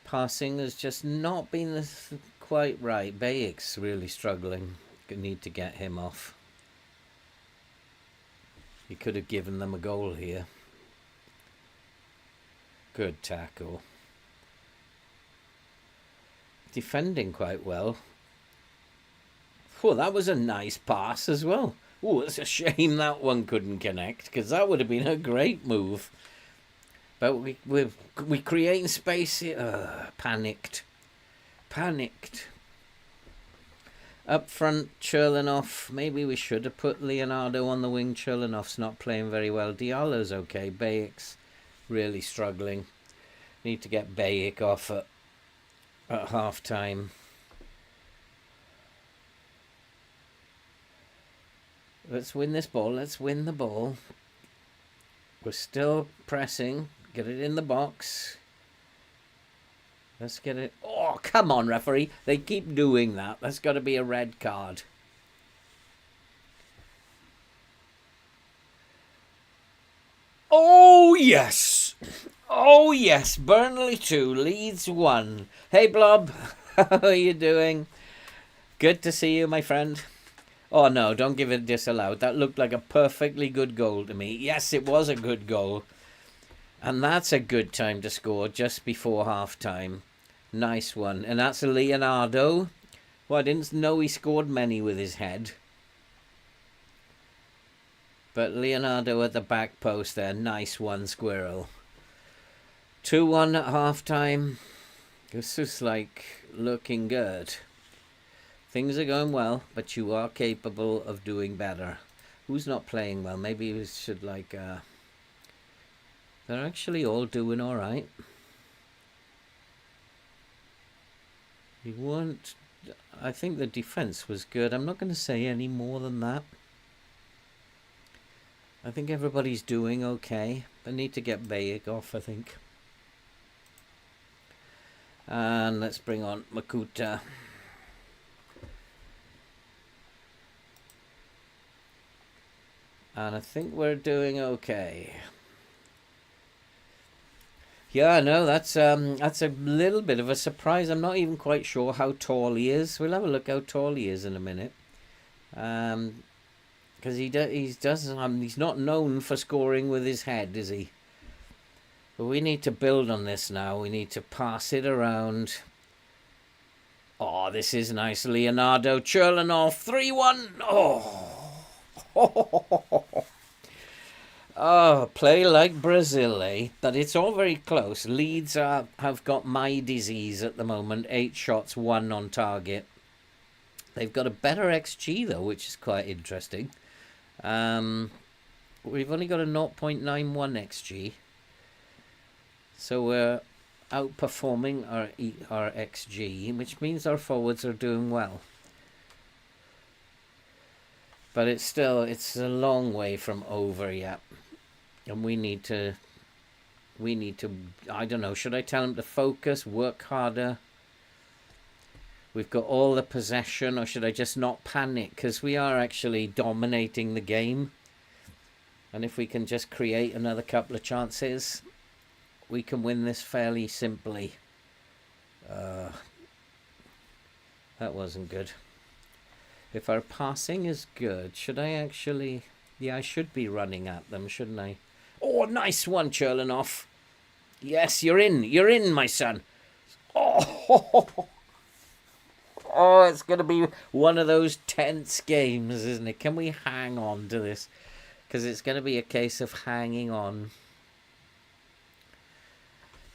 Passing has just not been quite right. Bayek's really struggling. Need to get him off. He could have given them a goal here. Good tackle. Defending quite well. Oh, that was a nice pass as well. Oh, it's a shame that one couldn't connect, because that would have been a great move. But we creating space here. Panicked. Up front, Cherlanoff. Maybe we should have put Leonardo on the wing. Cherlanoff's not playing very well. Diallo's okay. Bayek's really struggling. Need to get Bayek off at half time. Let's win this ball. Let's win the ball. We're still pressing. Get it in the box. Let's get it. Oh, come on, referee. They keep doing that. That's got to be a red card. Oh, yes. Oh, yes. Burnley 2, Leeds 1. Hey, Blob. How are you doing? Good to see you, my friend. Oh, no, don't give it disallowed. That looked like a perfectly good goal to me. Yes, it was a good goal. And that's a good time to score, just before half-time. Nice one. And that's a Leonardo. Well, I didn't know he scored many with his head. But Leonardo at the back post there. Nice one, Squirrel. 2-1 at half-time. This is like looking good. Things are going well, but you are capable of doing better. Who's not playing well? Maybe we should like... They're actually all doing all right. You weren't... I think the defense was good. I'm not going to say any more than that. I think everybody's doing okay. They need to get Bayek off, I think. And let's bring on Makuta. And I think we're doing okay. Yeah, no, that's a little bit of a surprise. I'm not even quite sure how tall he is. We'll have a look how tall he is in a minute. Because he's not known for scoring with his head, is he? But we need to build on this now. We need to pass it around. Oh, this is nice. Leonardo Cherlanoff, 3-1. Oh. Oh, play like Brazil, eh? But it's all very close. Leeds have got my disease at the moment. 8 shots, 1 on target. They've got a better XG, though, which is quite interesting. We've only got a 0.91 XG. So we're outperforming our XG, which means our forwards are doing well. But it's a long way from over yet. And we need to, I don't know, should I tell them to focus, work harder? We've got all the possession, or should I just not panic? Because we are actually dominating the game. And if we can just create another couple of chances, we can win this fairly simply. That wasn't good. If our passing is good, should I actually... Yeah, I should be running at them, shouldn't I? Oh, nice one, Cherlanoff. Yes, you're in, my son. Oh, oh, it's going to be one of those tense games, isn't it? Can we hang on to this? Because it's going to be a case of hanging on.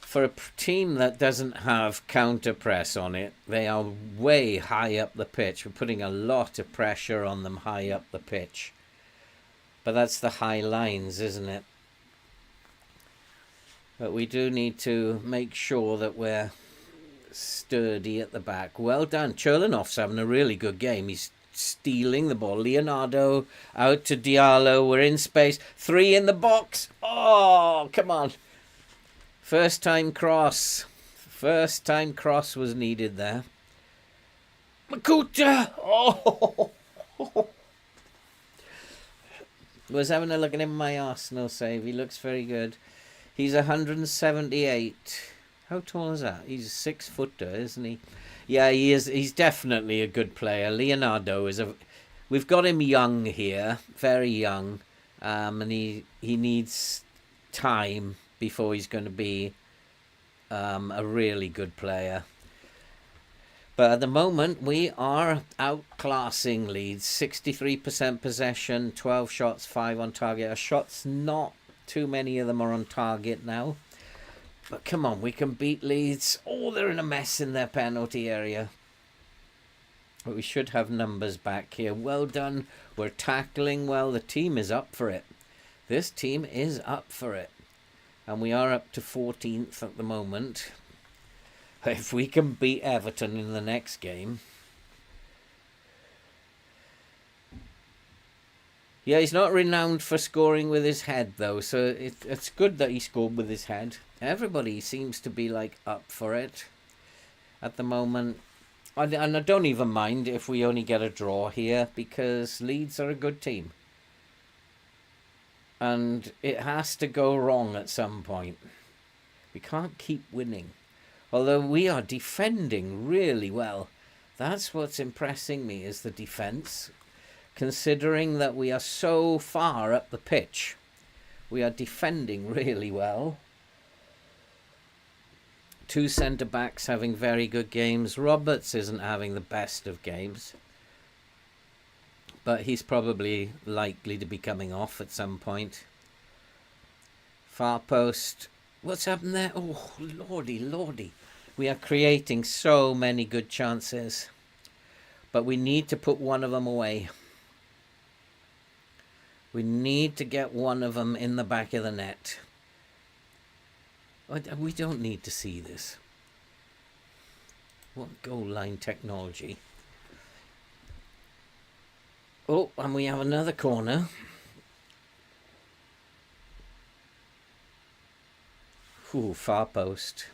For a team that doesn't have counter press on it, they are way high up the pitch. We're putting a lot of pressure on them high up the pitch. But that's the high lines, isn't it? But we do need to make sure that we're sturdy at the back. Well done. Cherlanoff's having a really good game. He's stealing the ball. Leonardo out to Diallo. We're in space. 3 in the box. Oh, come on. First time cross. First time cross was needed there. Makuta! Oh! Was having a look at him in my Arsenal save. He looks very good. He's 178. How tall is that? He's a 6-footer, isn't he? Yeah, he is. He's definitely a good player. Leonardo is a... We've got him young here. Very young. and he needs time before he's going to be a really good player. But at the moment, we are outclassing Leeds. 63% possession, 12 shots, 5 on target. Our shots, not too many of them are on target now. But come on, we can beat Leeds. Oh, they're in a mess in their penalty area. But we should have numbers back here. Well done. We're tackling well. The team is up for it. This team is up for it. And we are up to 14th at the moment. If we can beat Everton in the next game. Yeah, he's not renowned for scoring with his head, though. So it's good that he scored with his head. Everybody seems to be, like, up for it at the moment. And I don't even mind if we only get a draw here, because Leeds are a good team. And it has to go wrong at some point. We can't keep winning. Although we are defending really well. That's what's impressing me, is the defence. Considering that we are so far up the pitch. We are defending really well. 2 centre-backs having very good games. Roberts isn't having the best of games. But he's probably likely to be coming off at some point. Far post. What's happened there? Oh, lordy, lordy. We are creating so many good chances. But we need to put one of them away. We need to get one of them in the back of the net. We don't need to see this. What goal line technology. Oh, and we have another corner. Ooh, far post.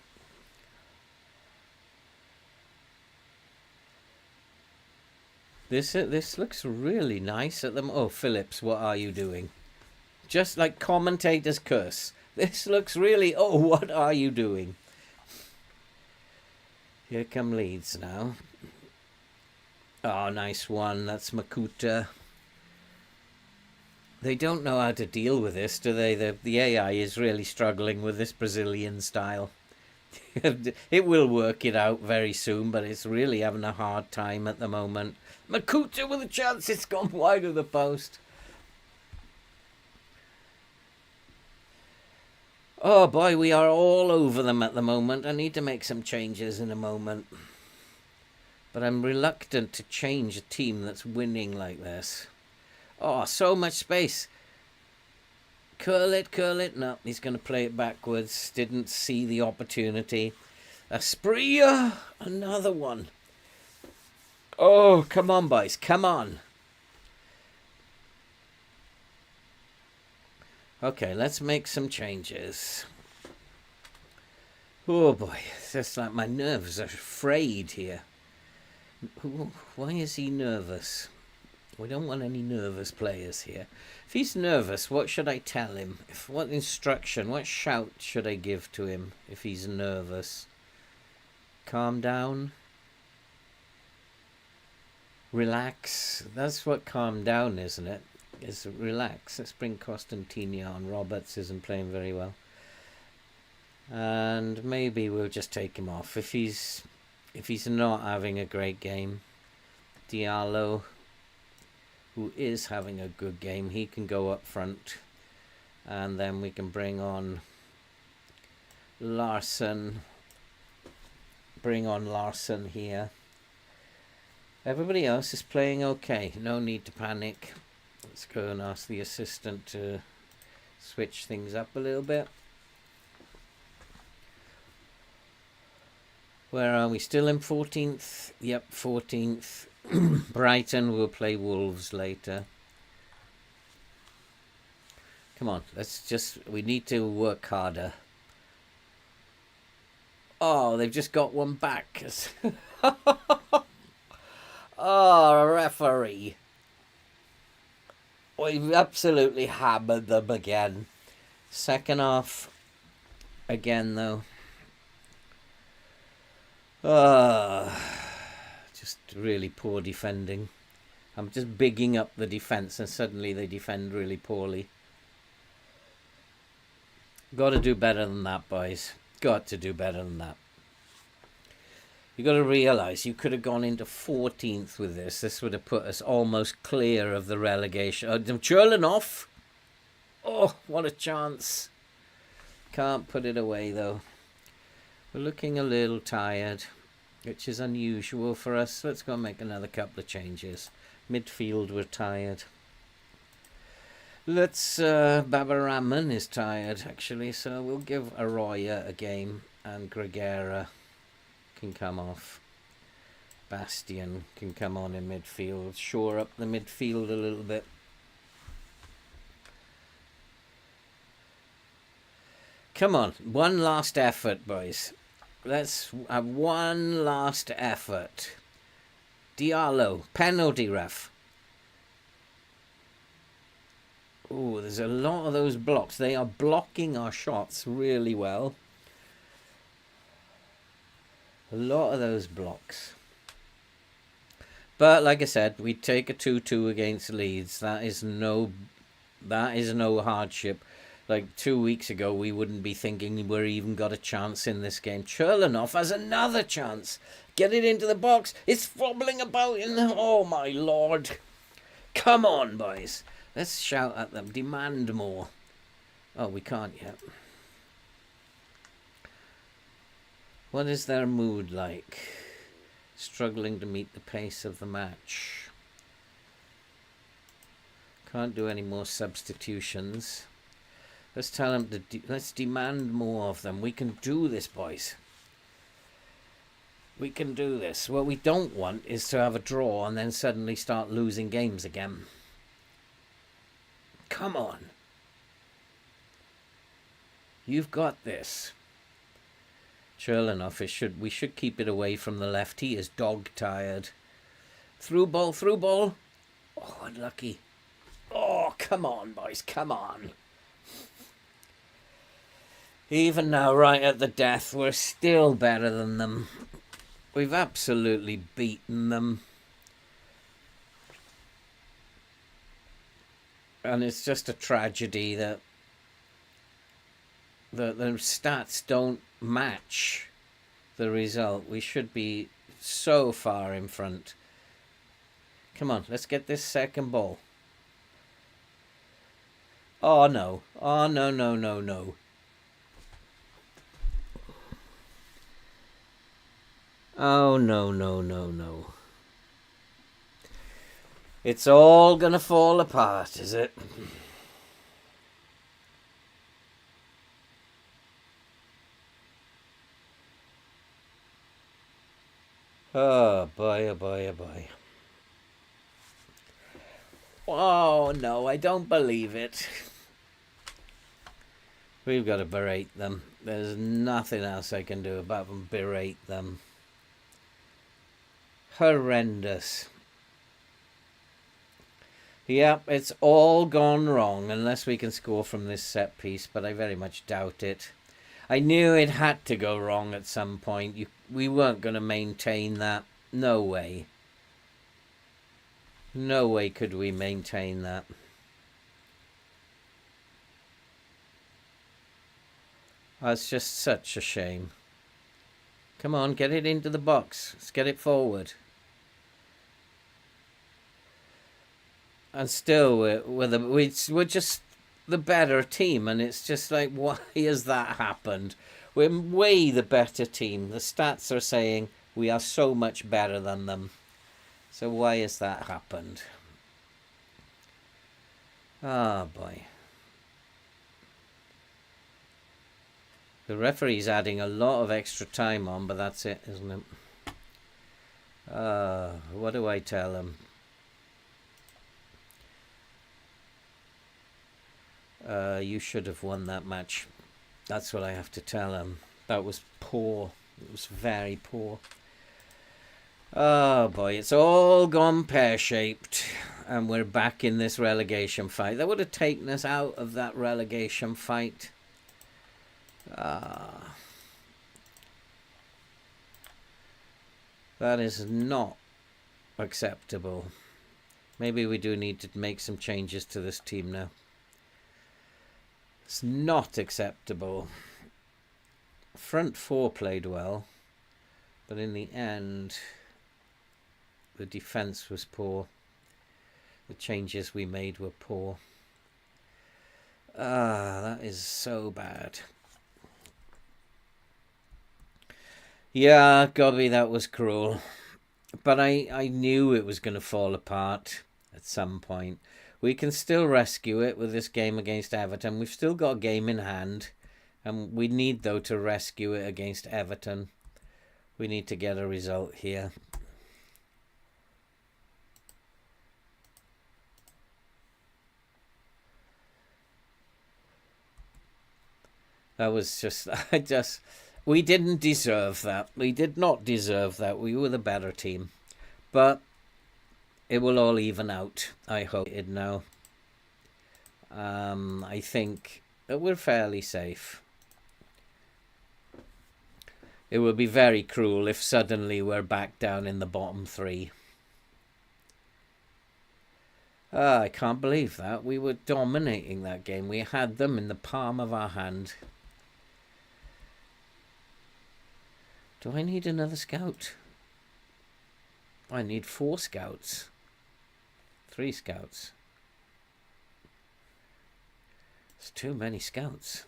This looks really nice at them. Oh, Phillips, what are you doing? Just like commentator's curse. This looks really... Oh, what are you doing? Here come Leeds now. Oh, nice one. That's Makuta. They don't know how to deal with this, do they? The AI is really struggling with this Brazilian style. It will work it out very soon, but it's really having a hard time at the moment. Makuta with a chance. It's gone wide of the post. Oh boy, we are all over them at the moment. I need to make some changes in a moment. But I'm reluctant to change a team that's winning like this. Oh, so much space. Curl it, curl it. No, he's going to play it backwards. Didn't see the opportunity. Asprilla, another one. Oh, come on, boys. Come on. Okay, let's make some changes. Oh, boy. It's just like my nerves are frayed here. Why is he nervous? We don't want any nervous players here. If he's nervous, what should I tell him? What instruction, what shout should I give to him if he's nervous? Calm down. Relax. That's what calm down, isn't it? Is relax. Let's bring Costantini on. Roberts isn't playing very well. And maybe we'll just take him off. If he's not having a great game. Diallo, who is having a good game, he can go up front. And then we can bring on Larson. Bring on Larson here. Everybody else is playing okay. No need to panic. Let's go and ask the assistant to switch things up a little bit. Where are we? Still in 14th? Yep, 14th. Brighton will play Wolves later. Come on, we need to work harder. Oh, they've just got one back. Oh, referee. We've absolutely hammered them again. Second half again, though. Just really poor defending. I'm just bigging up the defence and suddenly they defend really poorly. Got to do better than that, boys. Got to do better than that. You got to realise you could have gone into 14th with this. This would have put us almost clear of the relegation. Churling off. Oh, what a chance. Can't put it away, though. We're looking a little tired, which is unusual for us. Let's go and make another couple of changes. Midfield, we're tired. Babaraman is tired, actually, so we'll give Arroyo a game, and Gregera can come off. Bastian can come on in midfield, shore up the midfield a little bit. Come on, one last effort, boys. Let's have one last effort. Diallo, penalty ref. Oh, there's a lot of those blocks. They are blocking our shots really well. A lot of those blocks. But like I said, we take a 2-2 against Leeds. That is no hardship. Like 2 weeks ago, we wouldn't be thinking we're even got a chance in this game. Cherlanov has another chance. Get it into the box. It's wobbling about in the... Oh, my Lord. Come on, boys. Let's shout at them. Demand more. Oh, we can't yet. What is their mood like? Struggling to meet the pace of the match. Can't do any more substitutions. Let's tell them to... let's demand more of them. We can do this, boys. We can do this. What we don't want is to have a draw and then suddenly start losing games again. Come on. You've got this. Cherlanov, we should keep it away from the left. He is dog tired. Through ball. Oh, unlucky. Oh, come on, boys, come on. Even now, right at the death, we're still better than them. We've absolutely beaten them. And it's just a tragedy that the stats don't match the result. We should be so far in front. Come on, let's get this second ball. Oh, no. Oh, no. Oh, no. It's all gonna fall apart, is it? Oh boy. Oh no, I don't believe it. We've got to berate them. There's nothing else I can do apart from berate them. Horrendous. Yep, it's all gone wrong unless we can score from this set piece, but I very much doubt it. I knew it had to go wrong at some point. We weren't going to maintain that. No way. No way could we maintain that. That's just such a shame. Come on, get it into the box. Let's get it forward. And still, we're just the better team, and it's just like, why has that happened? We're way the better team. The stats are saying we are so much better than them. So why has that happened? Ah, boy. The referee's adding a lot of extra time on, but that's it, isn't it? What do I tell him? You should have won that match. That's what I have to tell him. That was poor. It was very poor. Oh boy, it's all gone pear-shaped. And we're back in this relegation fight. That would have taken us out of that relegation fight. That is not acceptable. Maybe we do need to make some changes to this team now. It's not acceptable. Front four played well, but in the end, the defence was poor. The changes we made were poor. That is so bad. Yeah, Gobby, that was cruel. But I knew it was going to fall apart at some point. We can still rescue it with this game against Everton. We've still got a game in hand. And we need, though, to rescue it against Everton. We need to get a result here. That was just, we didn't deserve that. We did not deserve that. We were the better team. But it will all even out, I hope it now. I think that we're fairly safe. It would be very cruel if suddenly we're back down in the bottom three. I can't believe that. We were dominating that game. We had them in the palm of our hand. Do I need another scout? I need 4 scouts. 3 scouts. It's too many scouts.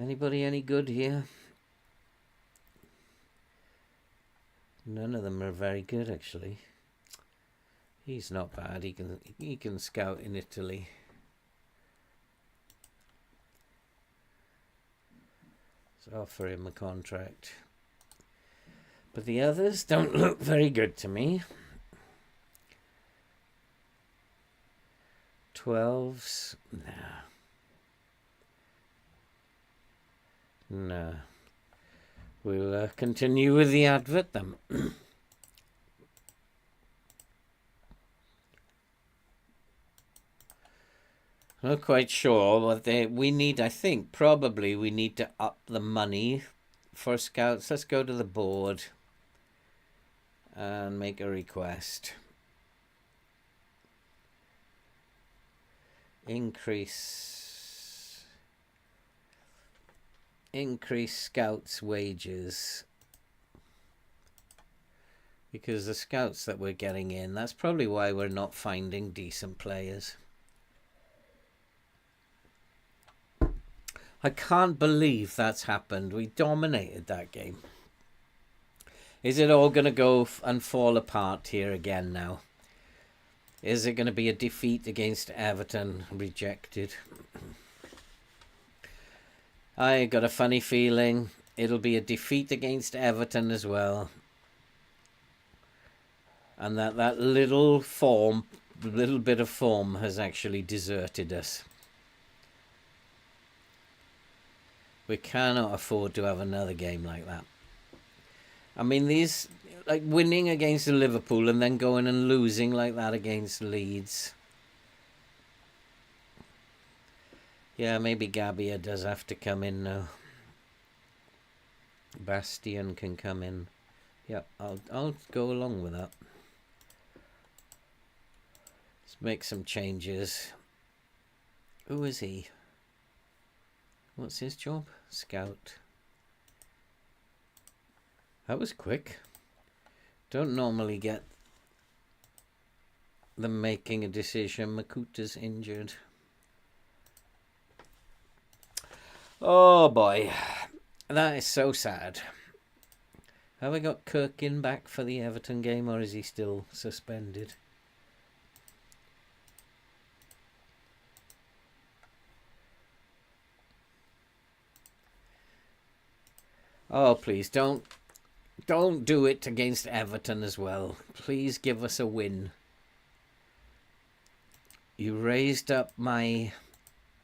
Anybody any good here? None of them are very good, actually. He's not bad. He can scout in Italy. Let's offer him a contract. But the others don't look very good to me. 12s? Nah. No. We'll continue with the advert then. Not quite sure what we need. I think probably we need to up the money for scouts. Let's go to the board and make a request. Increase scouts' wages. Because the scouts that we're getting in, that's probably why we're not finding decent players. I can't believe that's happened. We dominated that game. Is it all going to go and fall apart here again now? Is it going to be a defeat against Everton? Rejected. I got a funny feeling it'll be a defeat against Everton as well. And that little bit of form has actually deserted us. We cannot afford to have another game like that. I mean, these, like winning against Liverpool and then going and losing like that against Leeds. Yeah, maybe Gabbia does have to come in now. Bastian can come in. Yeah, I'll go along with that. Let's make some changes. Who is he? What's his job? Scout. That was quick. Don't normally get them making a decision. Makuta's injured. Oh boy. That is so sad. Have we got Kirkin back for the Everton game, or is he still suspended? Oh, please don't do it against Everton as well. Please give us a win. You raised up my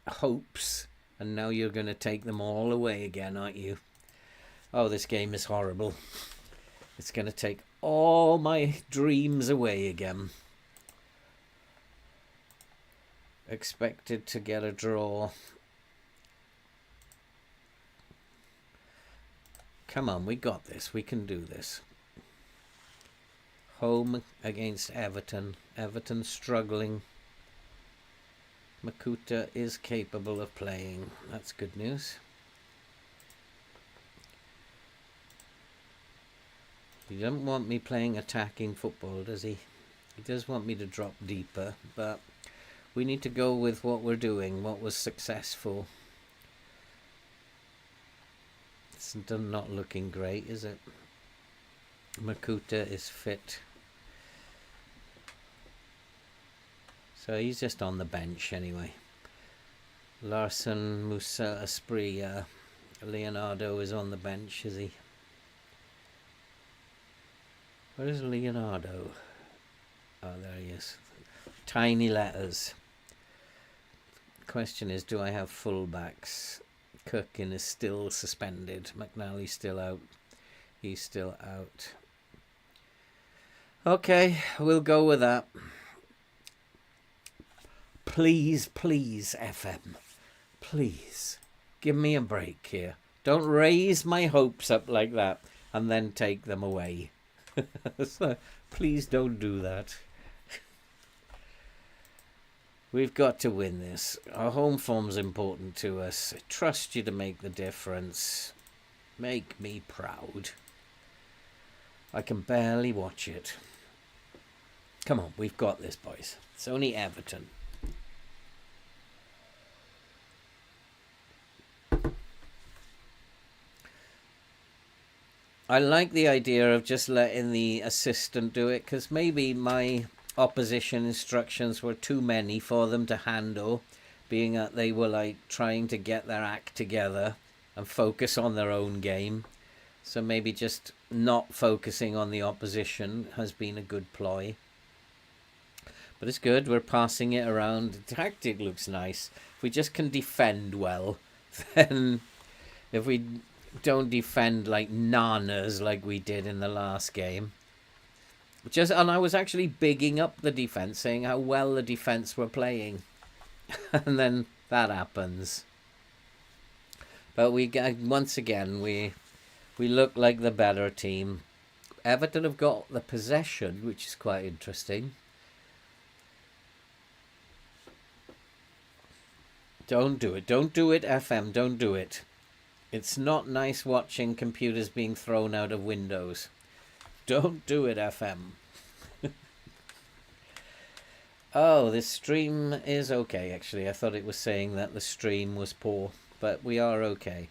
hopes, and now you're going to take them all away again, aren't you? Oh, this game is horrible. It's going to take all my dreams away again. Expected to get a draw. Come on, we got this. We can do this. – Home against Everton. Everton struggling. Makuta is capable of playing. That's good news. He doesn't want me playing attacking football, does he? He does want me to drop deeper, but we need to go with what we're doing, what was successful. It's not looking great, is it? Makuta is fit. So he's just on the bench anyway. Larson, Musa, Asprilla, Leonardo is on the bench, is he? Where is Leonardo? Oh, there he is. Tiny letters. Question is, do I have fullbacks? Kirkin is still suspended. McNally's still out. He's still out. Okay, we'll go with that. Please, please, FM. Please, give me a break here. Don't raise my hopes up like that and then take them away. So, please don't do that. We've got to win this. Our home form's important to us. I trust you to make the difference. Make me proud. I can barely watch it. Come on, we've got this, boys. It's only Everton. I like the idea of just letting the assistant do it, because maybe my opposition instructions were too many for them to handle, being that they were like trying to get their act together and focus on their own game. So maybe just not focusing on the opposition has been a good ploy. But it's good, we're passing it around. The tactic looks nice. If we just can defend well, then if we don't defend like nanas like we did in the last game. And I was actually bigging up the defence, saying how well the defence were playing. And then that happens. But once again, we look like the better team. Everton have got the possession, which is quite interesting. Don't do it. Don't do it, FM. Don't do it. It's not nice watching computers being thrown out of windows. Don't do it, FM. Oh, this stream is okay, actually. I thought it was saying that the stream was poor, but we are okay.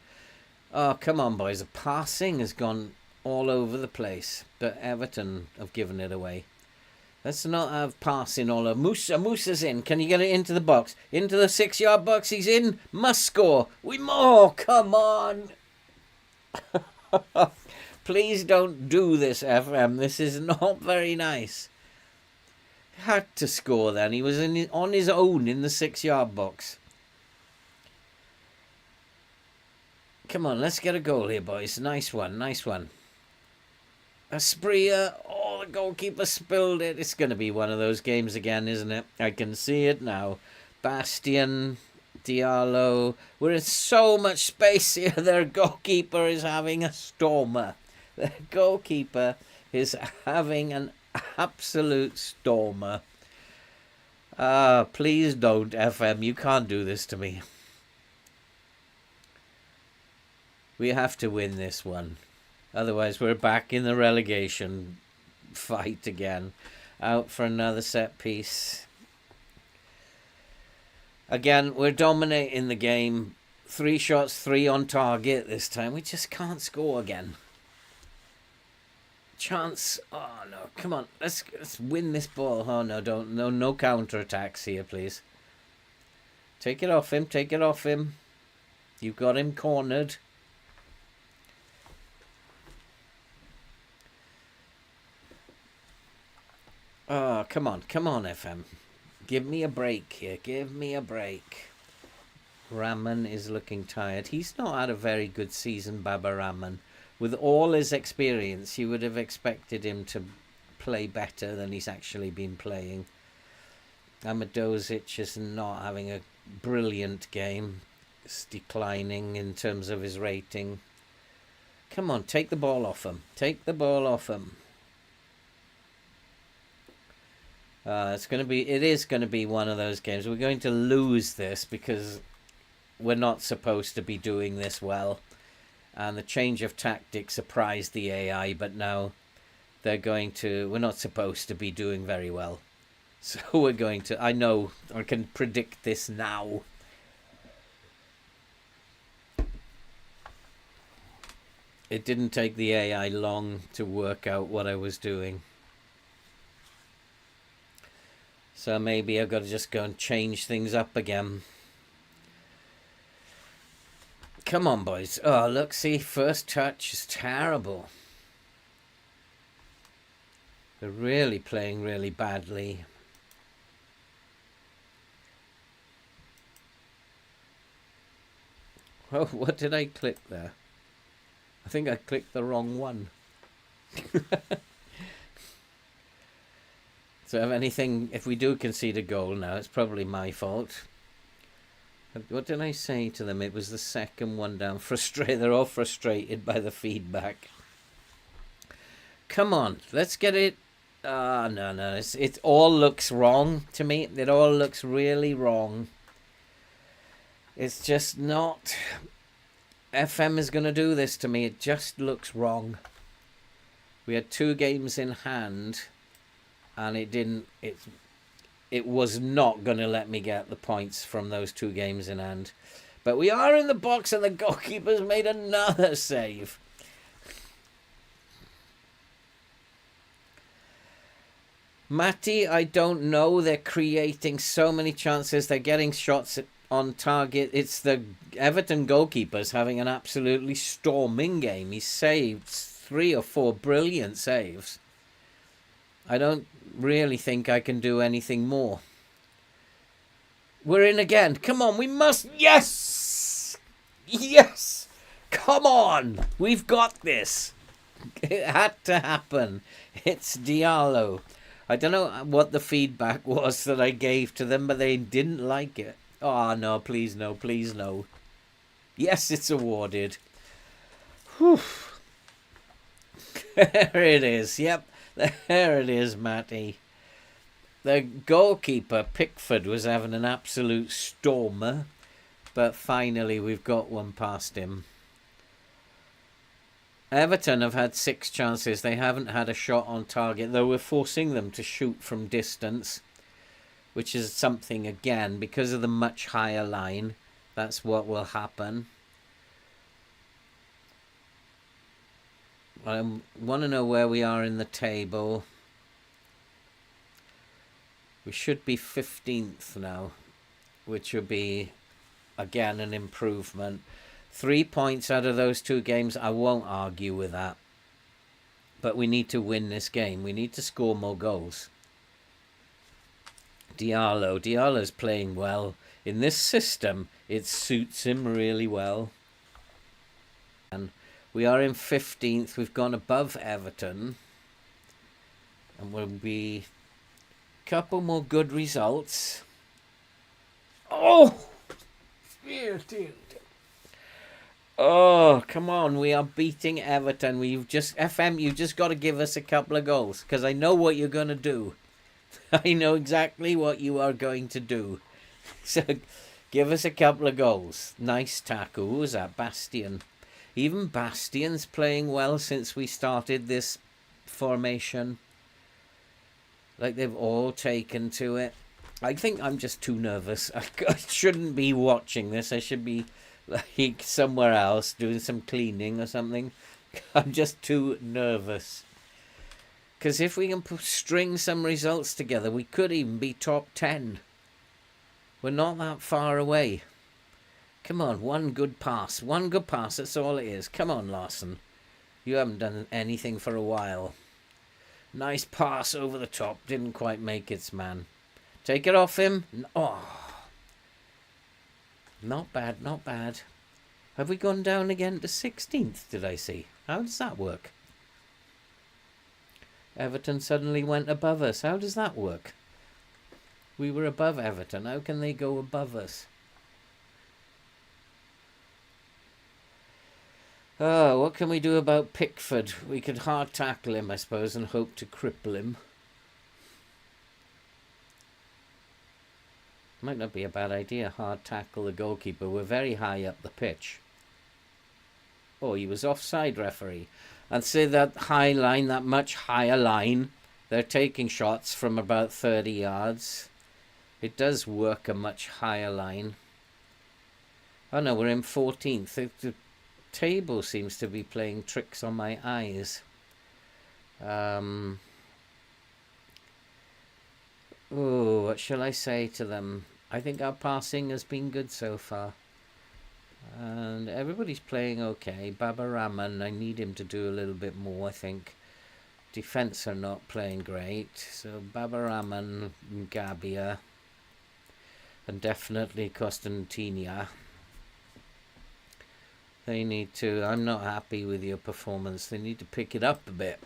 Oh, come on, boys. The passing has gone all over the place, but Everton have given it away. Let's not have passing all over. Musa's in. Can you get it into the box? Into the 6-yard box. He's in. Must score. Come on. Please don't do this, FM. This is not very nice. Had to score then. He was on his own in the 6-yard box. Come on, let's get a goal here, boys. Nice one, nice one. Asprilla. Oh, the goalkeeper spilled it. It's going to be one of those games again, isn't it? I can see it now. Bastian, Diallo. We're in so much space here. Their goalkeeper is having a stormer. Their goalkeeper is having an absolute stormer. Please don't, FM. You can't do this to me. We have to win this one. Otherwise, we're back in the relegation fight again. Out for another set piece. Again, we're dominating the game. 3 shots, 3 on target this time. We just can't score again. Chance. Oh, no. Come on. Let's win this ball. Oh, no. No counter-attacks here, please. Take it off him. Take it off him. You've got him cornered. Oh, come on, FM. Give me a break here. Give me a break. Rahman is looking tired. He's not had a very good season, Baba Rahman. With all his experience, you would have expected him to play better than he's actually been playing. Amadozic is not having a brilliant game. It's declining in terms of his rating. Come on, take the ball off him. Take the ball off him. It is going to be one of those games. We're going to lose this because we're not supposed to be doing this well. And the change of tactics surprised the AI, but now we're not supposed to be doing very well. So we're going to, I know, I can predict this now. It didn't take the AI long to work out what I was doing. So maybe I've got to just go and change things up again. Come on, boys. Oh, look, see, first touch is terrible. They're really playing really badly. Oh, what did I click there? I think I clicked the wrong one. So if we do concede a goal now, it's probably my fault. What did I say to them? It was the second one down. They're all frustrated by the feedback. Come on, let's get it. No. It all looks wrong to me. It all looks really wrong. It's just not. FM is going to do this to me. It just looks wrong. We had 2 games in hand, and it was not going to let me get the points from those 2 games in hand. But we are in the box, and the goalkeeper's made another save. Matty, I don't know. They're creating so many chances. They're getting shots on target. It's the Everton goalkeeper's having an absolutely storming game. He's saved 3 or 4 brilliant saves. I don't really think I can do anything more. We're in again. Come on, we must. Yes! Yes! Come on! We've got this. It had to happen. It's Diallo. I don't know what the feedback was that I gave to them, but they didn't like it. Oh, no, please no, please no. Yes, it's awarded. Whew. There it is. Yep, there it is, Matty. The goalkeeper, Pickford, was having an absolute stormer, but finally we've got one past him. Everton have had 6 chances. They haven't had a shot on target, though we're forcing them to shoot from distance, which is something, again, because of the much higher line. That's what will happen. I want to know where we are in the table. We should be 15th now, which would be, again, an improvement. 3 points out of those 2 games, I won't argue with that. But we need to win this game. We need to score more goals. Diallo's playing well. In this system, it suits him really well. And we are in 15th. We've gone above Everton. And we'll be a couple more good results. Oh! Dear. Oh, come on. We are beating Everton. You've just got to give us a couple of goals, because I know what you're going to do. I know exactly what you are going to do. So give us a couple of goals. Nice tackle. Who was that? Bastian. Even Bastian's playing well since we started this formation. Like, they've all taken to it. I think I'm just too nervous. I shouldn't be watching this. I should be like somewhere else doing some cleaning or something. I'm just too nervous. Because if we can string some results together, we could even be top 10. We're not that far away. Come on, one good pass. One good pass, that's all it is. Come on, Larson. You haven't done anything for a while. Nice pass over the top. Didn't quite make its man. Take it off him. Oh. Not bad, not bad. Have we gone down again to 16th, did I see? How does that work? Everton suddenly went above us. How does that work? We were above Everton. How can they go above us? Oh, what can we do about Pickford? We could hard tackle him, I suppose, and hope to cripple him. Might not be a bad idea. Hard tackle the goalkeeper. We're very high up the pitch. Oh, he was offside, referee. And see that high line, that much higher line. They're taking shots from about 30 yards. It does work a much higher line. Oh no, we're in 14th. The table seems to be playing tricks on my eyes. Oh, what shall I say to them? I think our passing has been good so far. And everybody's playing okay. Baba Rahman, I need him to do a little bit more, I think. Defence are not playing great. So Baba Rahman, Gabia, and definitely Constantinia. They need to, I'm not happy with your performance. They need to pick it up a bit.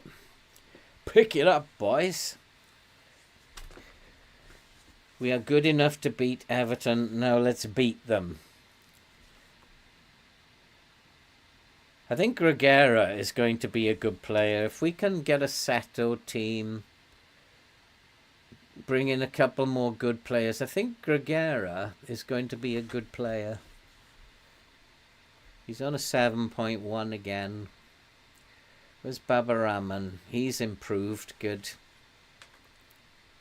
Pick it up, boys. We are good enough to beat Everton. Now let's beat them. I think Gregera is going to be a good player. If we can get a settled team, bring in a couple more good players, I think Gregera is going to be a good player. He's on a 7.1 again. Where's Baba Rahman? He's improved. Good.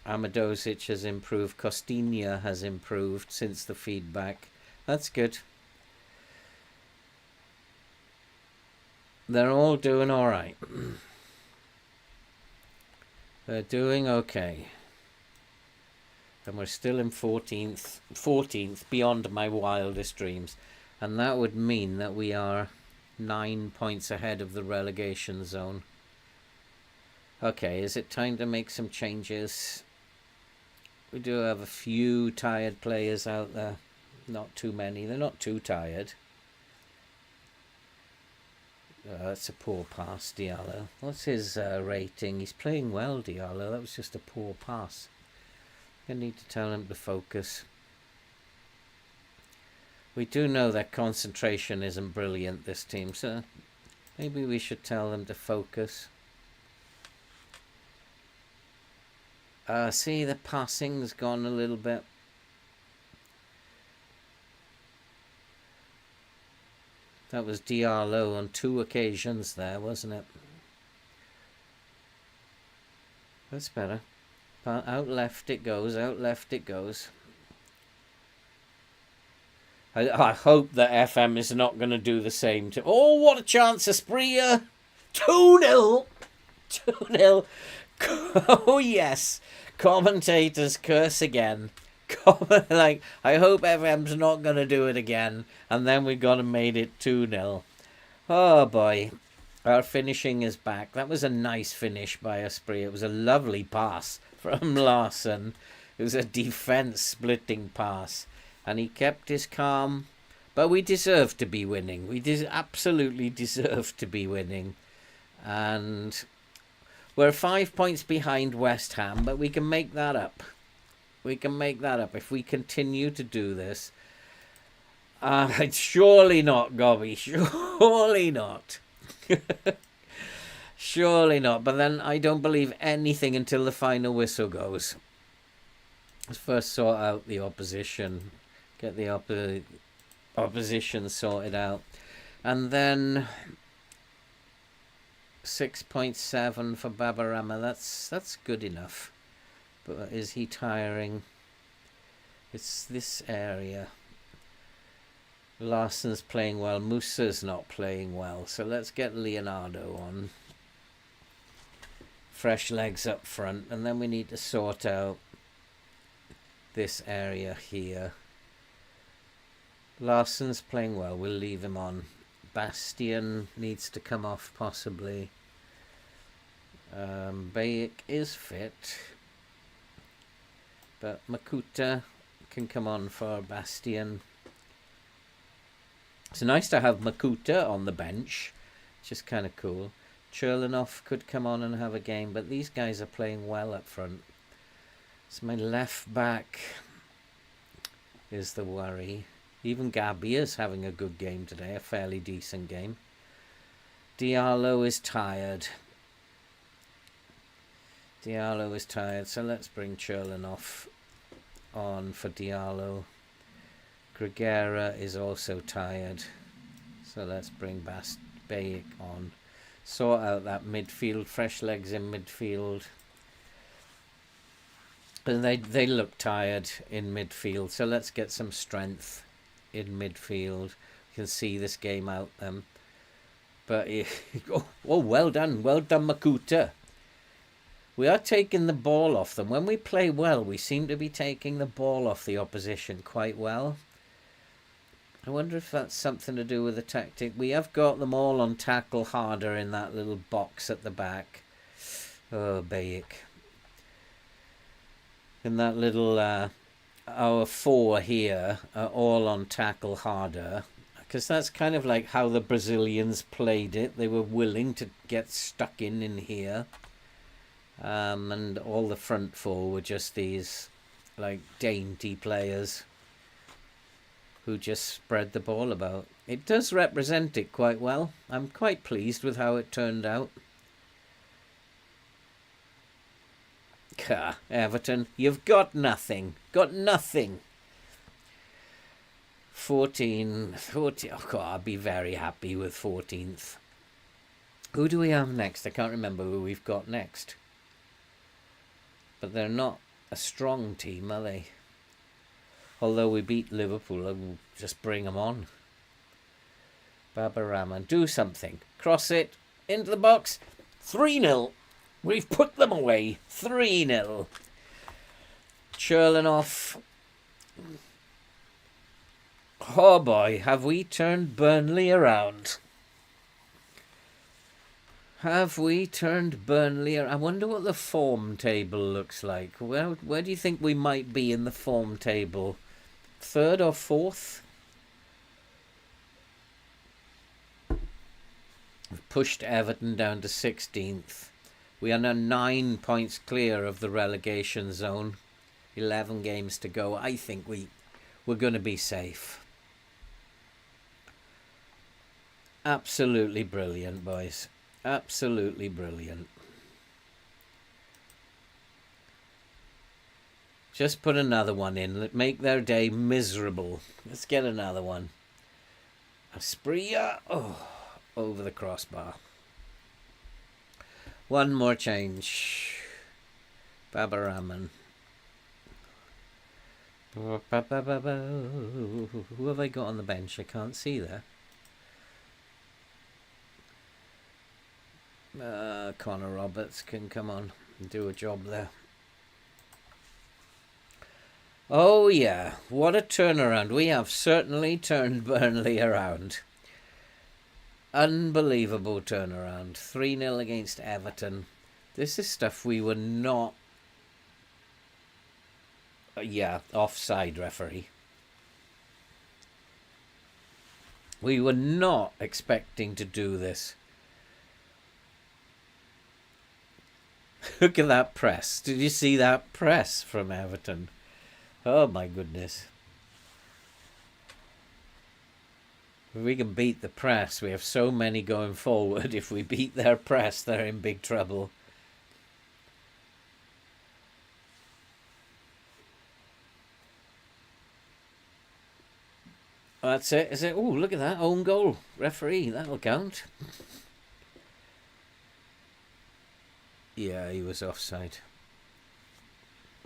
Amadosic has improved. Costinha has improved since the feedback. That's good. They're all doing all right. They're doing okay. And we're still in 14th, beyond my wildest dreams. And that would mean that we are 9 points ahead of the relegation zone. Okay, is it time to make some changes? We do have a few tired players out there. Not too many. They're not too tired. That's a poor pass, Diallo. What's his rating? He's playing well, Diallo. That was just a poor pass. I need to tell him to focus. We do know that concentration isn't brilliant, this team, so maybe we should tell them to focus. See, the passing's gone a little bit. That was Diallo on 2 occasions there, wasn't it? That's better. Out left it goes, out left it goes. I hope that FM is not going to do the same to... Oh, what a chance, Espria! 2-0! 2-0! Oh, yes! Commentators curse again. Like, I hope FM's not going to do it again. And then we got and made it 2-0. Oh, boy. Our finishing is back. That was a nice finish by Esprit. It was a lovely pass from Larson. It was a defence-splitting pass. And he kept his calm. But we deserved to be winning. We absolutely deserved to be winning. And we're 5 points behind West Ham, but we can make that up. We can make that up if we continue to do this. Surely not, Gobby. Surely not. Surely not. But then I don't believe anything until the final whistle goes. Let's first sort out the opposition. Get the opposition sorted out. And then 6.7 for Babarama. That's good enough. But is he tiring? It's this area. Larson's playing well. Musa's not playing well. So let's get Leonardo on. Fresh legs up front. And then we need to sort out this area here. Larson's playing well. We'll leave him on. Bastian needs to come off possibly. Bayek is fit. But Makuta can come on for Bastian. It's nice to have Makuta on the bench. It's just kind of cool. Cherlinov could come on and have a game, but these guys are playing well up front. So my left back is the worry. Even Gabia's having a good game today, a fairly decent game. Diallo is tired. So let's bring Cherlinov on for Diallo. Gregera is also tired. So let's bring Bayek on. Sort out that midfield. Fresh legs in midfield. And they look tired in midfield. So let's get some strength in midfield. You can see this game out them. But, oh, well done. Well done, Makuta. We are taking the ball off them. When we play well, we seem to be taking the ball off the opposition quite well. I wonder if that's something to do with the tactic. We have got them all on tackle harder in that little box at the back. Oh, Bayek. In that little, our four here are all on tackle harder. Because that's kind of like how the Brazilians played it. They were willing to get stuck in here. And all the front four were just these like dainty players who just spread the ball about. It does represent it quite well. I'm quite pleased with how it turned out. Everton, you've got nothing. Got nothing. 14. Oh God, I'd be very happy with 14th. Who do we have next? I can't remember who we've got next. But they're not a strong team, are they? Although we beat Liverpool, I'll just bring them on. Baba Rahman, do something. Cross it into the box. 3-0. We've put them away. 3-0. Cherlinoff. Oh boy, have we turned Burnley around. Have we turned Burnley around? I wonder what the form table looks like. Where do you think we might be in the form table? 3rd or 4th? We've pushed Everton down to 16th. We are now 9 points clear of the relegation zone. 11 games to go. I think we're going to be safe. Absolutely brilliant, boys. Absolutely brilliant. Just put another one in. Make their day miserable. Let's get another one. Aspria. Oh, over the crossbar. One more change. Baba Rahman. Who have I got on the bench? I can't see there. Connor Roberts can come on and do a job there. Oh yeah, what a turnaround. We have certainly turned Burnley around. Unbelievable turnaround. 3-0 against Everton. This is stuff we were not... offside, referee. We were not expecting to do this. Look at that press. Did you see that press from Everton? Oh my goodness. If we can beat the press, we have so many going forward. If we beat their press, they're in big trouble. That's it, is it? Oh, look at that. Own goal. Referee, that'll count. Yeah, he was offside.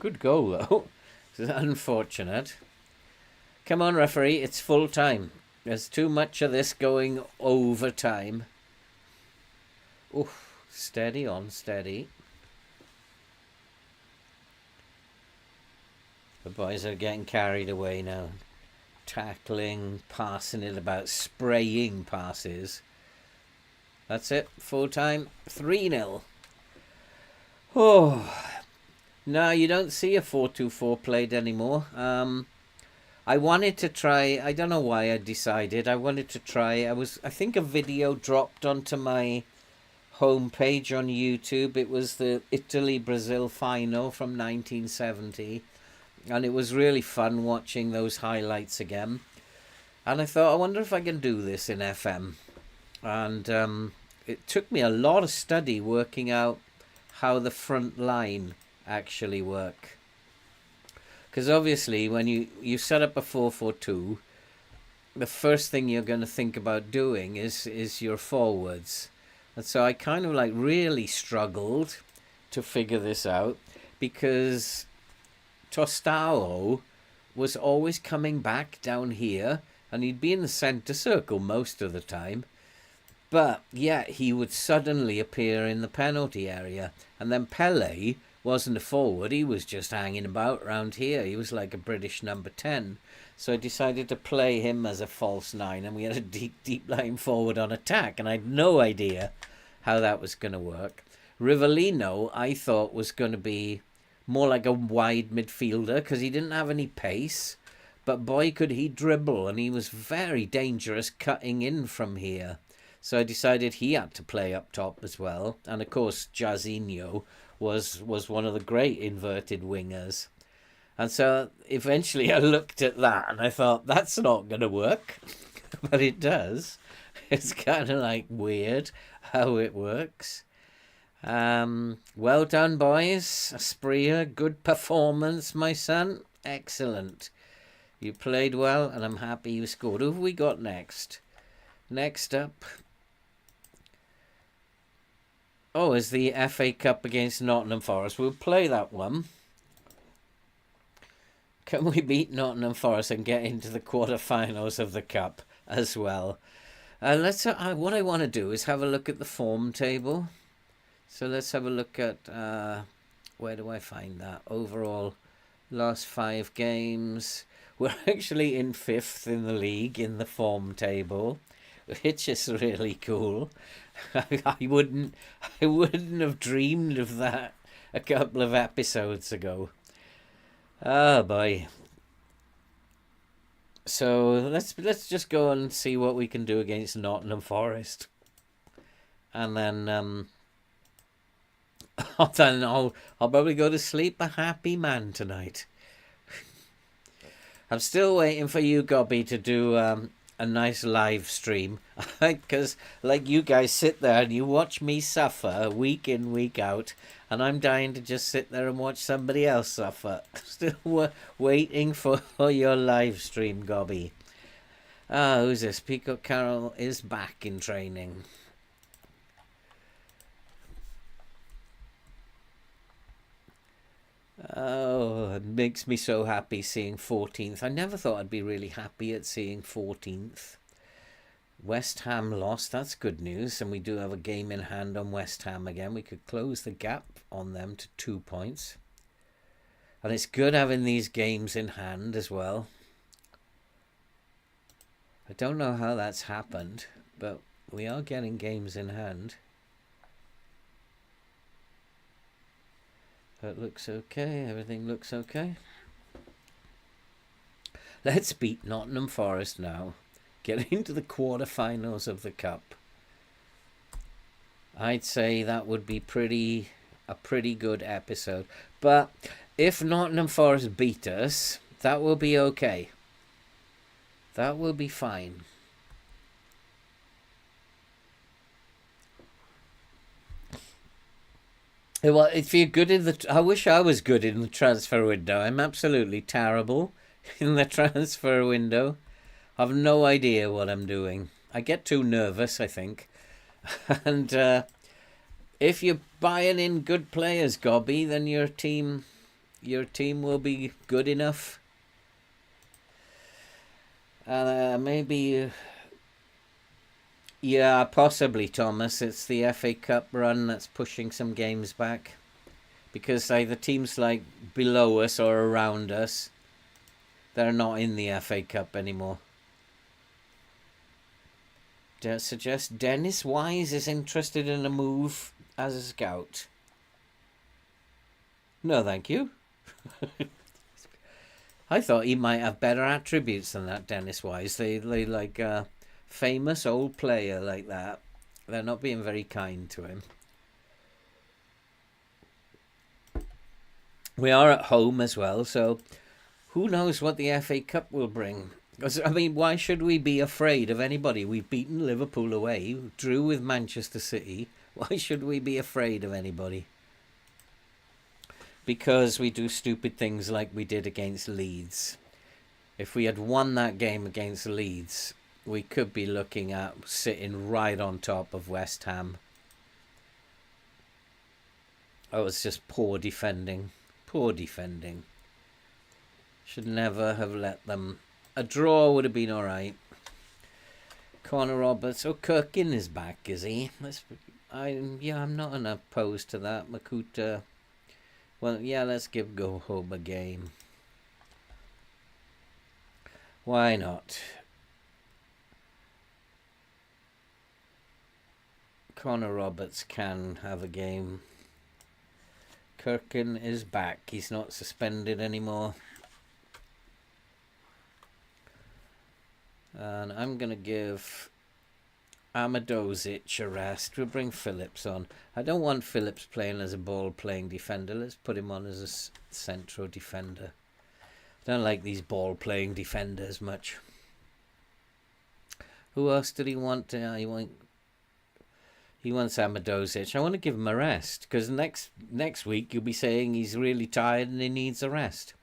Good goal, though. It's unfortunate. Come on, referee. It's full time. There's too much of this going overtime. Oof. Steady on, steady. The boys are getting carried away now. Tackling, passing it about, spraying passes. That's it. Full time. 3-0. Oh, no, you don't see a 4-2-4 played anymore. I wanted to try, I don't know why I decided, I wanted to try, I think a video dropped onto my homepage on YouTube. It was the Italy-Brazil final from 1970, and it was really fun watching those highlights again. And I thought, I wonder if I can do this in FM. And it took me a lot of study working out how the front line actually work. Because obviously when you set up a 4-4-2, the first thing you're going to think about doing is your forwards. And so I kind of like really struggled to figure this out, because Tostao was always coming back down here, and he'd be in the centre circle most of the time. But yet he would suddenly appear in the penalty area. And then Pele wasn't a forward, he was just hanging about around here. He was like a British number 10. So I decided to play him as a false 9, and we had a deep line forward on attack, and I had no idea how that was going to work. Rivellino, I thought, was going to be more like a wide midfielder because he didn't have any pace. But boy, could he dribble, and he was very dangerous cutting in from here. So I decided he had to play up top as well. And of course, Jairzinho was one of the great inverted wingers. And so eventually I looked at that and I thought, that's not going to work. But it does. It's kind of like weird how it works. Well done, boys. Aspria, good performance, my son. Excellent. You played well, and I'm happy you scored. Who have we got next? Next up, is the FA Cup against Nottingham Forest. We'll play that one. Can we beat Nottingham Forest and get into the quarterfinals of the Cup as well? What I want to do is have a look at the form table. So let's have a look at, where do I find that? Overall, last 5 games. We're actually in 5th in the league in the form table, which is really cool. I wouldn't have dreamed of that a couple of episodes ago. Oh boy. So let's just go and see what we can do against Nottingham Forest, and then then I'll probably go to sleep a happy man tonight. I'm still waiting for you, Gobby, to do a nice live stream, because like you guys sit there and you watch me suffer week in, week out, and I'm dying to just sit there and watch somebody else suffer. Still waiting for your live stream, Gobby. Who's this? Peacock Carroll is back in training. Oh, it makes me so happy seeing 14th. I never thought I'd be really happy at seeing 14th. West Ham lost. That's good news. And we do have a game in hand on West Ham again. We could close the gap on them to 2 points. And it's good having these games in hand as well. I don't know how that's happened, but we are getting games in hand. That looks okay. Everything looks okay. Let's beat Nottingham Forest now. Get into the quarterfinals of the Cup. I'd say that would be a pretty good episode. But if Nottingham Forest beat us, that will be okay. That will be fine. Well, if you're good in I wish I was good in the transfer window. I'm absolutely terrible in the transfer window. I've no idea what I'm doing. I get too nervous, I think. And if you're buying in good players, Gobby, then your team will be good enough. Maybe. Yeah, possibly, Thomas. It's the FA Cup run that's pushing some games back. Because the teams like below us or around us, they're not in the FA Cup anymore. Suggest Dennis Wise is interested in a move as a scout. No, thank you. I thought he might have better attributes than that, Dennis Wise. They like famous old player like that. They're not being very kind to him. We are at home as well, so who knows what the FA Cup will bring. Because, I mean, why should we be afraid of anybody? We've beaten Liverpool away, drew with Manchester City. Why should we be afraid of anybody? because we do stupid things like we did against Leeds. If we had won that game against Leeds, we could be looking at sitting right on top of West Ham. Oh, it's just poor defending. Poor defending. Should never have let them. A draw would have been alright. Connor Roberts. Oh, Kirkin is back, is he? I'm not opposed to that. Makuta. Well, yeah, let's give Go Home a game. Why not? Connor Roberts can have a game. Kirkin is back. He's not suspended anymore. And I'm going to give Amadozic a rest. We'll bring Phillips on. I don't want Phillips playing as a ball-playing defender. Let's put him on as a central defender. I don't like these ball-playing defenders much. Who else did he want? He wants Amadozic. I want to give him a rest, because next week you'll be saying he's really tired and he needs a rest.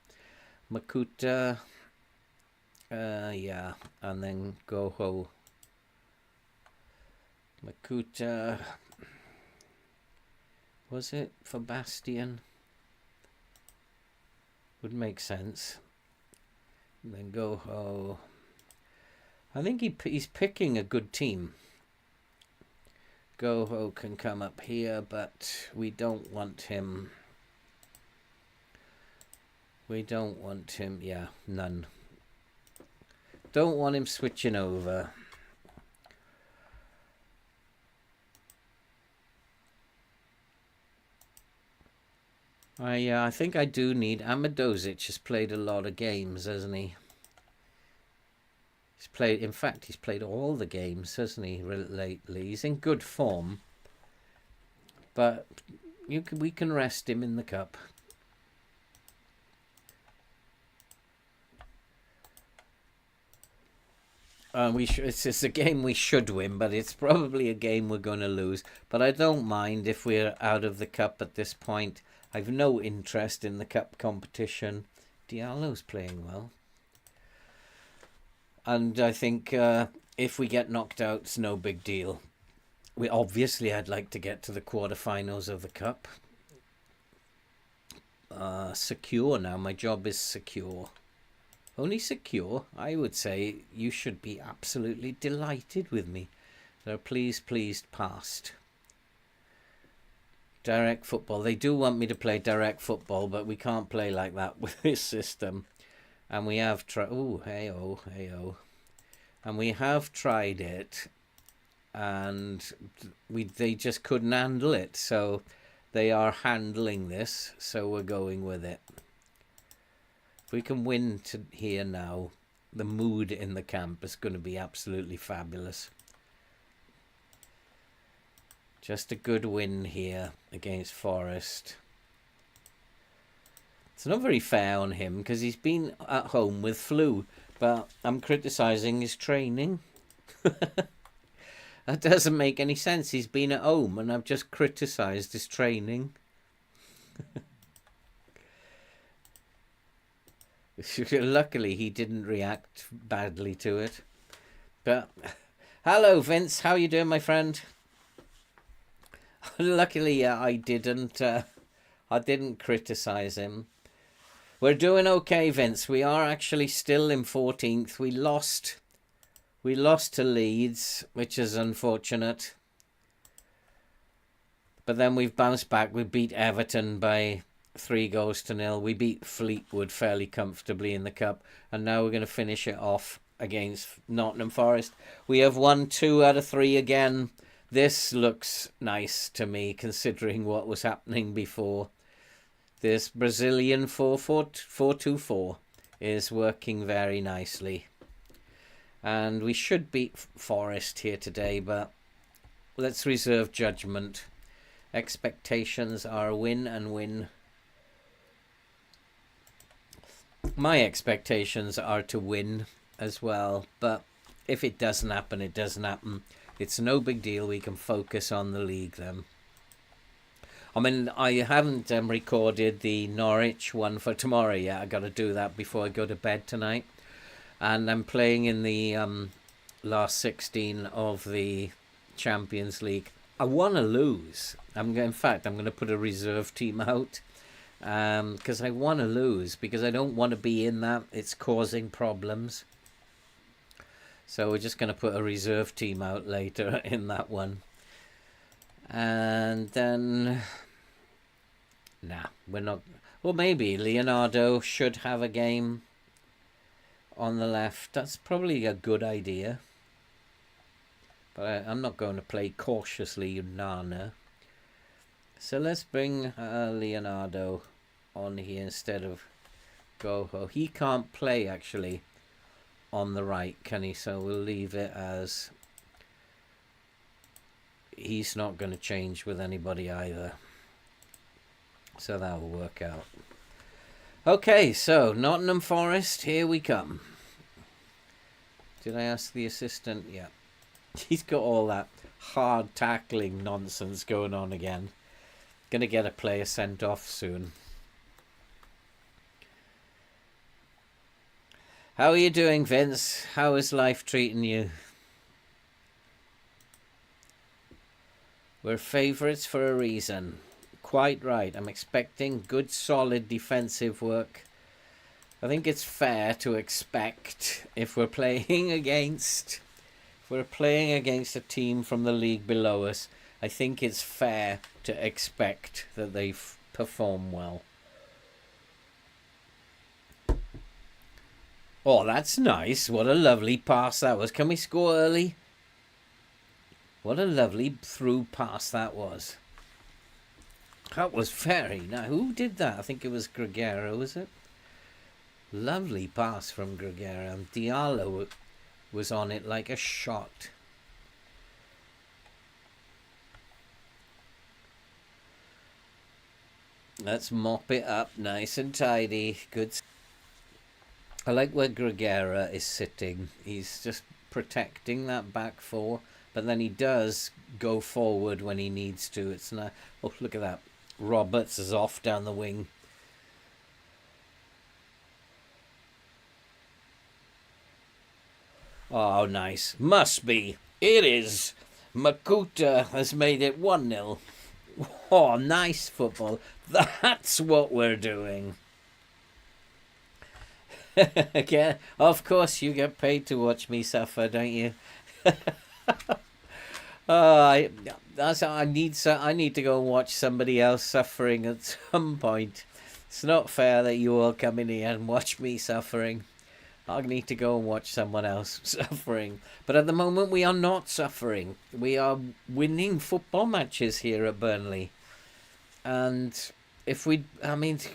Makuta, yeah, and then Goho. Makuta, was it for Bastian? Would make sense. And then Goho. I think he's picking a good team. Goho can come up here, but we don't want him. We don't want him. Yeah, none. Don't want him switching over. I think I do need. Amadozic has played a lot of games, hasn't he? He's played. In fact, he's played all the games, hasn't he? Lately, he's in good form. But we can rest him in the cup. It's a game we should win, but it's probably a game we're going to lose. But I don't mind if we're out of the cup at this point. I've no interest in the cup competition. Diallo's playing well. And I think if we get knocked out, it's no big deal. I'd like to get to the quarterfinals of the cup. Secure now. My job is secure. Only secure. I would say you should be absolutely delighted with me. So pleased, passed. Direct football. They do want me to play direct football, but we can't play like that with this system. And we have tried. Oh, hey-oh. And we have tried it, and they just couldn't handle it. So they are handling this. So we're going with it. If we can win here now, the mood in the camp is going to be absolutely fabulous. Just a good win here against Forest. It's not very fair on him because he's been at home with flu, but I'm criticising his training. That doesn't make any sense. He's been at home and I've just criticised his training. Luckily, he didn't react badly to it. But hello, Vince. How you doing, my friend? Luckily, I didn't criticize him. We're doing okay, Vince. We are actually still in 14th. We lost to Leeds, which is unfortunate. But then we've bounced back. We beat Everton by 3-0. We beat Fleetwood fairly comfortably in the cup, and now we're going to finish it off against Nottingham Forest. We have won 2 out of 3 again. This looks nice to me, considering what was happening before. This Brazilian 4-4-2-4 is working very nicely. And we should beat Forest here today, but let's reserve judgment. Expectations are win and win. My expectations are to win as well, but if it doesn't happen, it doesn't happen. It's no big deal. We can focus on the league then. I mean, I haven't recorded the Norwich one for tomorrow yet. I got to do that before I go to bed tonight. And I'm playing in the last 16 of the Champions League. I want to lose. In fact, I'm going to put a reserve team out because I want to lose, because I don't want to be in that. It's causing problems. So we're just going to put a reserve team out later in that one. And then, nah, we're not. Well, maybe Leonardo should have a game on the left. That's probably a good idea. But I'm not going to play cautiously, Nana. So let's bring Leonardo on here instead of Goho. He can't play, actually, on the right, can he? So we'll leave it as... He's not going to change with anybody either. So that'll work out. Okay, so Nottingham Forest, here we come. Did I ask the assistant? Yeah. He's got all that hard tackling nonsense going on again. Gonna get a player sent off soon. How are you doing, Vince? How is life treating you? We're favourites for a reason. Quite right. I'm expecting good, solid defensive work. I think it's fair to expect if we're playing against a team from the league below us, I think it's fair to expect that they perform well. Oh, that's nice. What a lovely pass that was. Can we score early? What a lovely through pass that was. That was very nice. Who did that? I think it was Gregero, was it? Lovely pass from Gregero. And Diallo was on it like a shot. Let's mop it up nice and tidy. Good. I like where Gregera is sitting. He's just protecting that back four, but then he does go forward when he needs to. It's not. Oh, look at that. Roberts is off down the wing. Oh, nice. Must be. It is. Makuta has made it 1-0. Oh, nice football. That's what we're doing. Again, of course you get paid to watch me suffer, don't you? I need to go and watch somebody else suffering at some point. It's not fair that you all come in here and watch me suffering. I need to go and watch someone else suffering. But at the moment we are not suffering. We are winning football matches here at Burnley. And if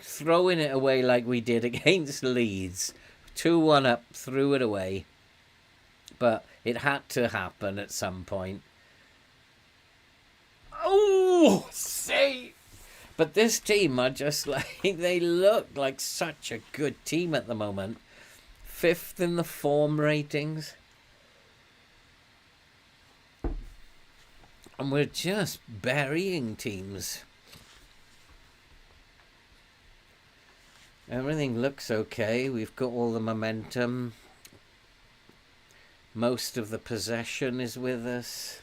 throwing it away like we did against Leeds, 2-1 up, threw it away. But it had to happen at some point. Oh, say! But this team are just like, they look like such a good team at the moment. 5th in the form ratings. And we're just burying teams. Everything looks okay. We've got all the momentum. Most of the possession is with us.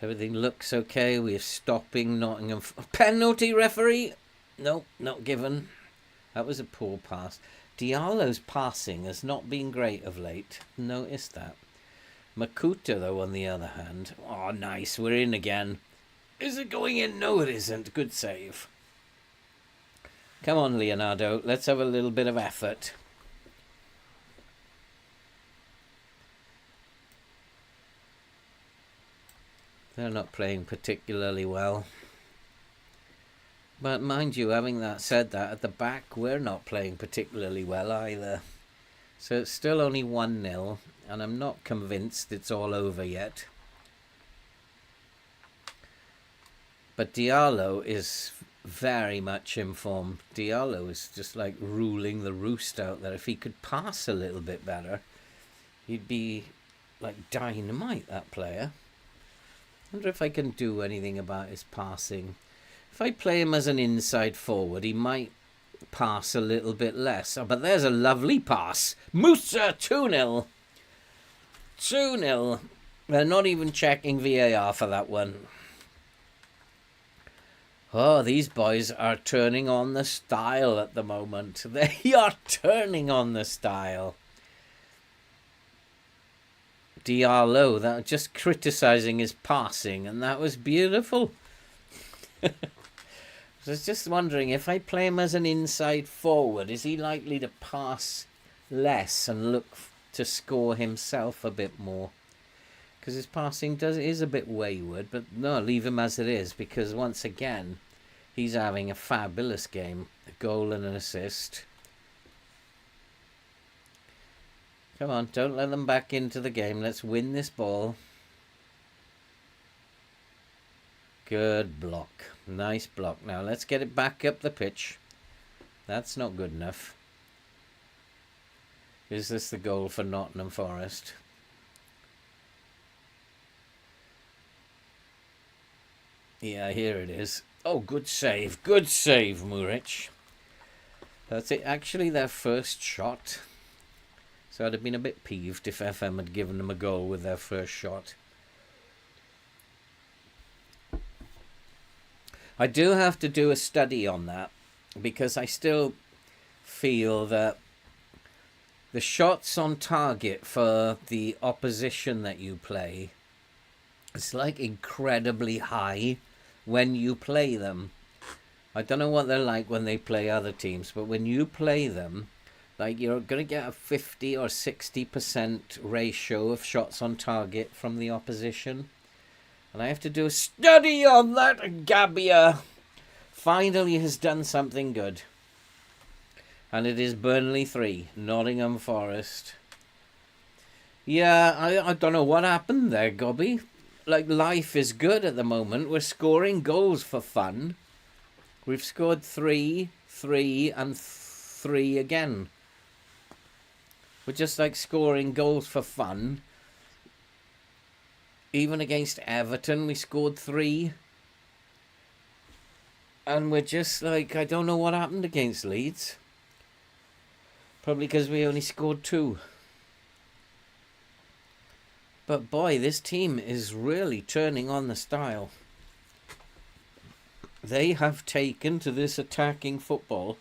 Everything looks okay. We're stopping Nottingham. Penalty, referee? No, not given. That was a poor pass. Diallo's passing has not been great of late. Noticed that. Makuta, though, on the other hand. Oh, nice. We're in again. Is it going in? No, it isn't. Good save. Come on, Leonardo. Let's have a little bit of effort. They're not playing particularly well. But mind you, having said that, at the back, we're not playing particularly well either. So it's still only 1-0, and I'm not convinced it's all over yet. But Diallo is very much in form. Diallo is just like ruling the roost out there. If he could pass a little bit better, he'd be like dynamite, that player. Wonder if I can do anything about his passing. If I play him as an inside forward, he might pass a little bit less. Oh, but there's a lovely pass. Musa 2-0. 2-0. They're not even checking VAR for that one. Oh, these boys are turning on the style at the moment. They are turning on the style. Diallo, that just criticising his passing, and that was beautiful. I was just wondering, if I play him as an inside forward, is he likely to pass less and look to score himself a bit more? Because his passing is a bit wayward, but no, leave him as it is, because once again, he's having a fabulous game. A goal and an assist. Come on, don't let them back into the game. Let's win this ball. Good block. Nice block. Now let's get it back up the pitch. That's not good enough. Is this the goal for Nottingham Forest? Yeah, here it is. Oh, good save. Good save, Muric. That's it. Actually, their first shot. So I'd have been a bit peeved if FM had given them a goal with their first shot. I do have to do a study on that, because I still feel that the shots on target for the opposition that you play, it's like incredibly high when you play them. I don't know what they're like when they play other teams, but when you play them, like, you're going to get a 50 or 60% ratio of shots on target from the opposition. And I have to do a study on that. Gabia finally has done something good. And it is Burnley 3, Nottingham Forest. Yeah, I don't know what happened there, Gobby. Like, life is good at the moment. We're scoring goals for fun. We've scored 3, 3, and 3 again. We're just like scoring goals for fun. Even against Everton, we scored 3. And we're just like, I don't know what happened against Leeds. Probably because we only scored 2. But boy, this team is really turning on the style. They have taken to this attacking football.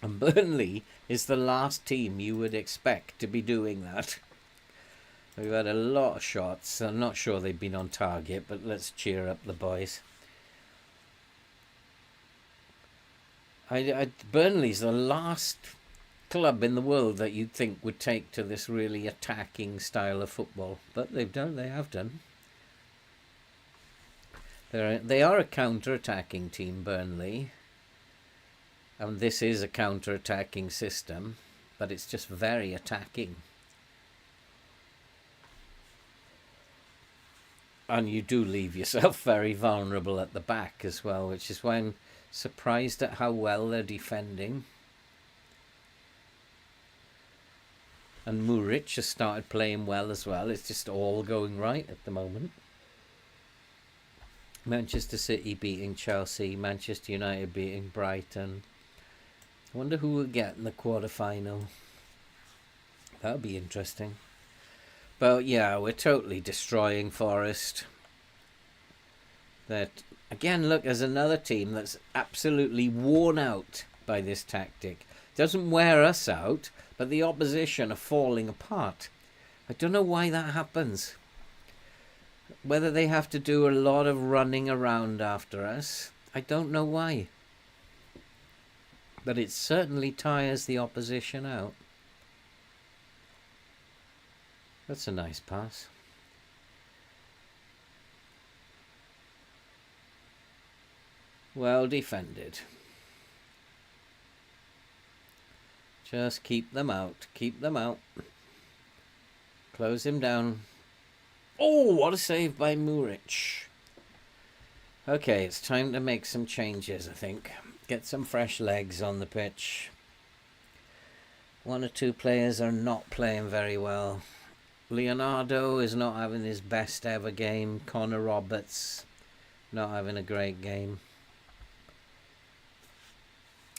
And Burnley is the last team you would expect to be doing that. We've had a lot of shots. I'm not sure they've been on target, but let's cheer up the boys. Burnley's the last club in the world that you'd think would take to this really attacking style of football. But they have done. They are a counter-attacking team, Burnley. And this is a counter-attacking system, but it's just very attacking. And you do leave yourself very vulnerable at the back as well, which is why I'm surprised at how well they're defending. And Muric has started playing well as well. It's just all going right at the moment. Manchester City beating Chelsea, Manchester United beating Brighton. I wonder who will get in the quarter-final. That would be interesting. But yeah, we're totally destroying Forest. That again, look, there's another team that's absolutely worn out by this tactic. Doesn't wear us out, but the opposition are falling apart. I don't know why that happens. Whether they have to do a lot of running around after us, I don't know why. But it certainly tires the opposition out. That's a nice pass. Well defended. Just keep them out. Keep them out. Close him down. Oh, what a save by Muric. Okay, it's time to make some changes, I think. Get some fresh legs on the pitch. 1 or 2 players are not playing very well. Leonardo is not having his best ever game. Connor Roberts not having a great game.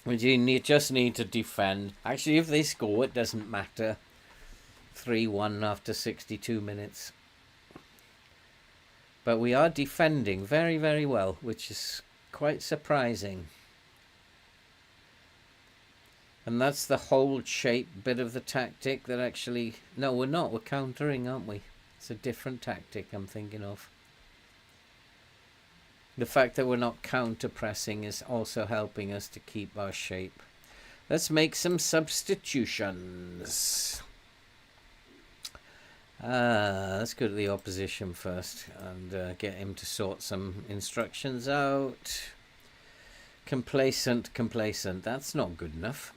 You just need to defend. Actually, if they score, it doesn't matter. 3-1 after 62 minutes. But we are defending very, very well, which is quite surprising. And that's the hold shape bit of the tactic that actually... No, we're not. We're countering, aren't we? It's a different tactic I'm thinking of. The fact that we're not counter-pressing is also helping us to keep our shape. Let's make some substitutions. Let's go to the opposition first and get him to sort some instructions out. Complacent. That's not good enough.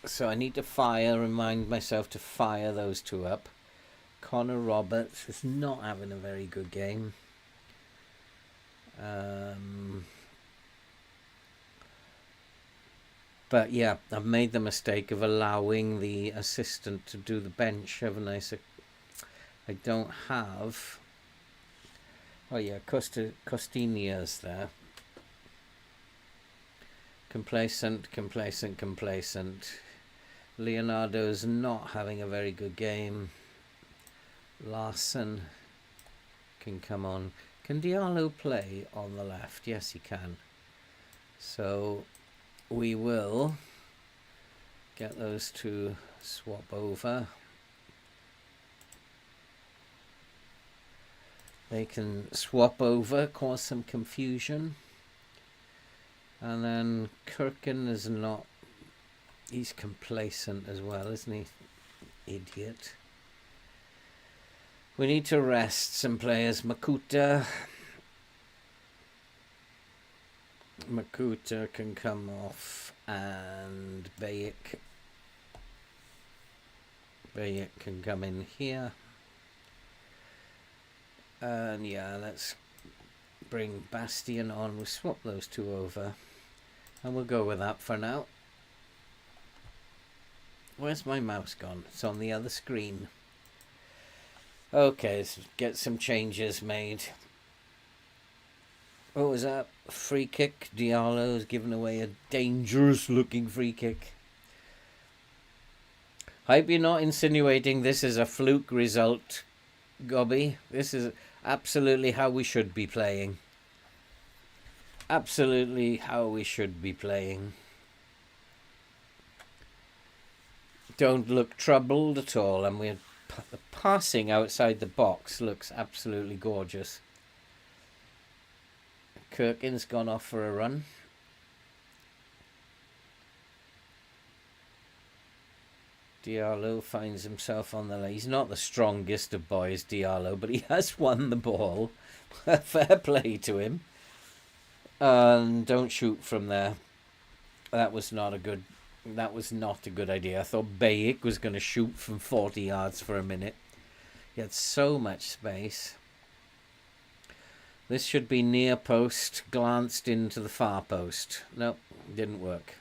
So I need to remind myself to fire those two up. Connor Roberts is not having a very good game. But yeah, I've made the mistake of allowing the assistant to do the bench, haven't I? So I don't have... Oh yeah, Costinia's there. Complacent. Leonardo's not having a very good game. Larson can come on. Can Diallo play on the left? Yes, he can. So we will get those two swap over. They can swap over, cause some confusion. And then Kirkin is not... He's complacent as well, isn't he? Idiot. We need to rest some players. Makuta can come off, and Bayek can come in here. And yeah, let's bring Bastion on. We'll swap those two over, and we'll go with that for now. Where's my mouse gone? It's on the other screen. Okay, let's get some changes made. What was that? Free kick. Diallo's given away a dangerous looking free kick. Hope you're not insinuating this is a fluke result, Gobby. This is absolutely how we should be playing. Absolutely how we should be playing. Don't look troubled at all, and the passing outside the box looks absolutely gorgeous. Kirkin's gone off for a run. Diallo finds himself on the lane. He's not the strongest of boys, Diallo, but he has won the ball. Fair play to him. And don't shoot from there. That was not a good idea. I thought Bayek was going to shoot from 40 yards for a minute. He had so much space. This should be near post, glanced into the far post. Nope, didn't work.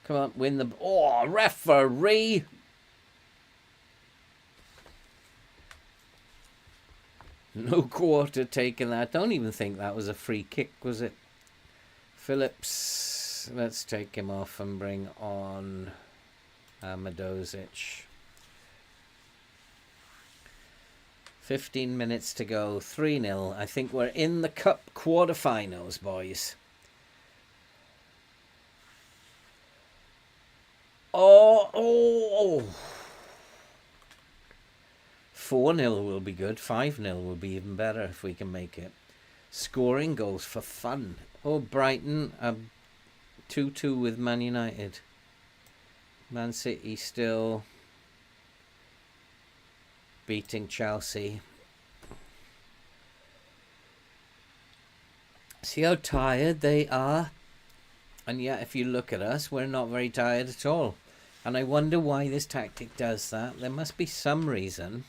Come on, win the... Oh, referee! No quarter taken that. Don't even think that was a free kick, was it? Phillips. Let's take him off and bring on Amadozic. 15 minutes to go. 3-0. I think we're in the cup quarterfinals, boys. Oh. 4-0 will be good. 5-0 will be even better if we can make it. Scoring goals for fun. Oh, Brighton 2-2 with Man United. Man City still beating Chelsea. See how tired they are? And yet, if you look at us, we're not very tired at all. And I wonder why this tactic does that. There must be some reason.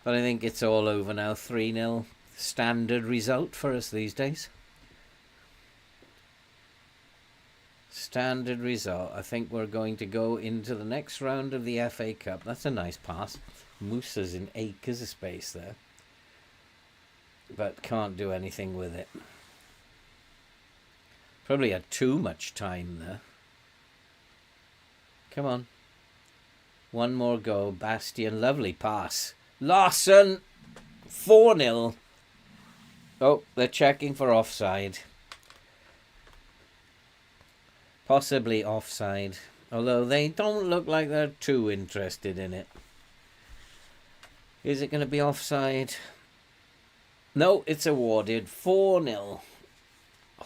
But I think it's all over now. 3-0. Standard result for us these days. Standard result. I think we're going to go into the next round of the FA Cup. That's a nice pass. Musa's in acres of space there, but can't do anything with it. Probably had too much time there. Come on. One more go. Bastian, lovely pass. Larson, 4-0. Oh, they're checking for offside. Possibly offside. Although they don't look like they're too interested in it. Is it going to be offside? No, it's awarded. 4-0.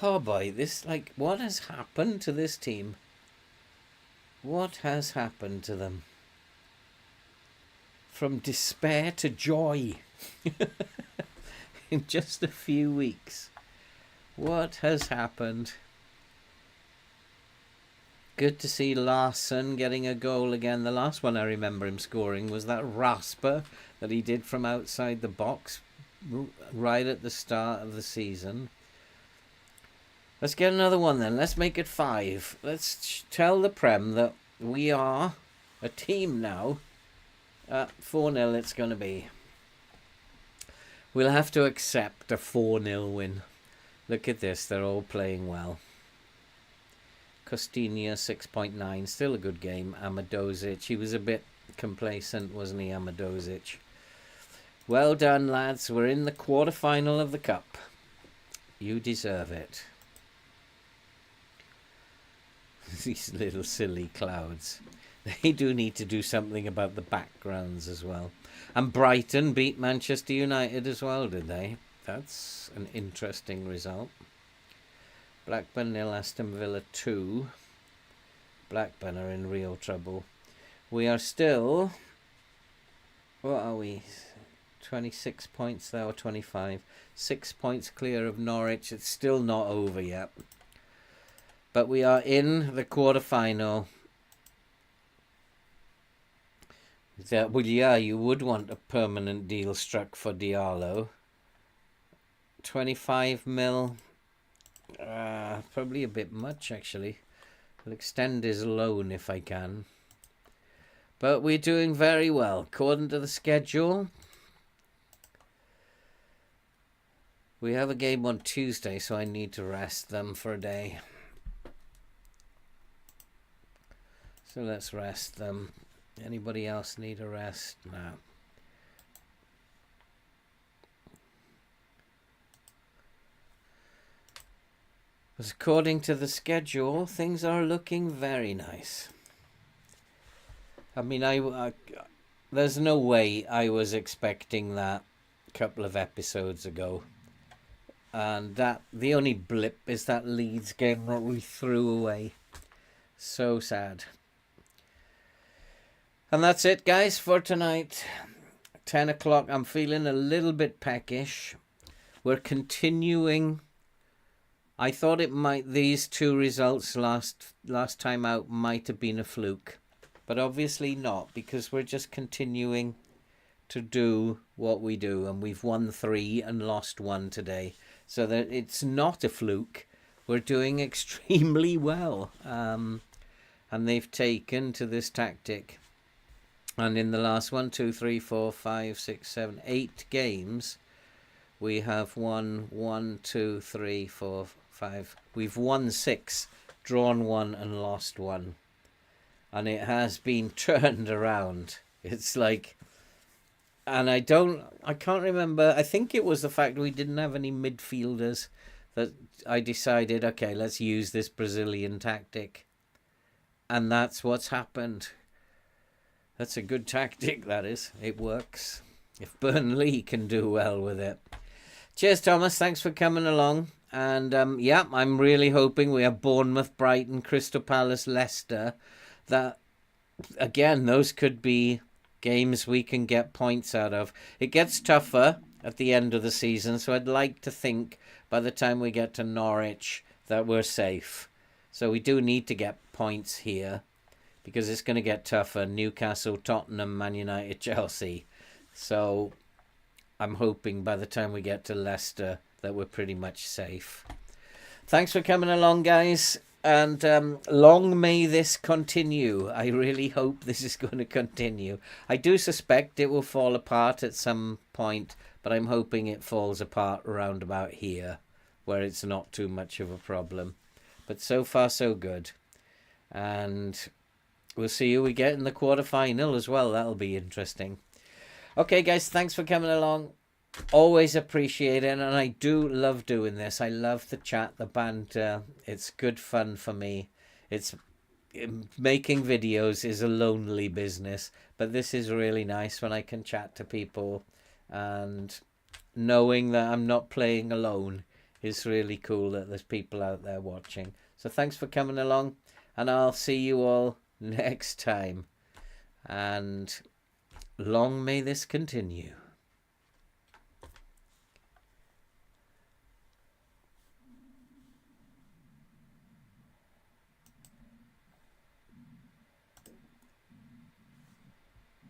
Oh boy, what has happened to this team? What has happened to them? From despair to joy. In just a few weeks. What has happened? Good to see Larson getting a goal again. The last one I remember him scoring was that rasper that he did from outside the box right at the start of the season. Let's get another one then. Let's make it 5. Let's tell the Prem that we are a team now. 4-0 it's going to be. We'll have to accept a 4-0 win. Look at this. They're all playing well. Costinha 6.9. Still a good game. Amadozic. He was a bit complacent, wasn't he, Amadozic? Well done, lads. We're in the quarter-final of the Cup. You deserve it. These little silly clouds. They do need to do something about the backgrounds as well. And Brighton beat Manchester United as well, did they? That's an interesting result. Blackburn 0, Aston Villa 2. Blackburn are in real trouble. We are still... What are we? 26 points there, or 25. 6 points clear of Norwich. It's still not over yet. But we are in the quarter-final. Well, yeah, you would want a permanent deal struck for Diallo. 25 mil. Probably a bit much, actually. I'll extend his loan if I can. But we're doing very well. According to the schedule, we have a game on Tuesday, so I need to rest them for a day. So let's rest them. Anybody else need a rest? No. Because according to the schedule, things are looking very nice. I mean, there's no way I was expecting that a couple of episodes ago. And that the only blip is that Leeds game that we threw away. So sad. And that's it, guys, for tonight. 10 o'clock. I'm feeling a little bit peckish. We're continuing. I thought it might. These two results last time out might have been a fluke, but obviously not, because we're just continuing to do what we do, and we've won 3 and lost 1 today. So that it's not a fluke. We're doing extremely well, and they've taken to this tactic. And in the last 1, 2, 3, 4, 5, 6, 7, 8 games, we have won 1, 2, 3, 4, 5. We've won 6, drawn 1, and lost 1. And it has been turned around. It's like, and I can't remember. I think it was the fact we didn't have any midfielders that I decided, okay, let's use this Brazilian tactic. And that's what's happened. That's a good tactic, that is. It works. If Burnley can do well with it. Cheers, Thomas. Thanks for coming along. And, yeah, I'm really hoping we have Bournemouth, Brighton, Crystal Palace, Leicester. That, again, those could be games we can get points out of. It gets tougher at the end of the season, so I'd like to think by the time we get to Norwich that we're safe. So we do need to get points here, because it's going to get tougher. Newcastle, Tottenham, Man United, Chelsea. So I'm hoping by the time we get to Leicester that we're pretty much safe. Thanks for coming along, guys. And long may this continue. I really hope this is going to continue. I do suspect it will fall apart at some point, but I'm hoping it falls apart around about here, where it's not too much of a problem. But so far, so good. And we'll see who we get in the quarterfinal as well. That'll be interesting. Okay, guys, thanks for coming along. Always appreciate it, and I do love doing this. I love the chat, the banter. It's good fun for me. It's making videos is a lonely business, but this is really nice when I can chat to people, and knowing that I'm not playing alone is really cool, that there's people out there watching. So thanks for coming along, and I'll see you all next time. And long may this continue.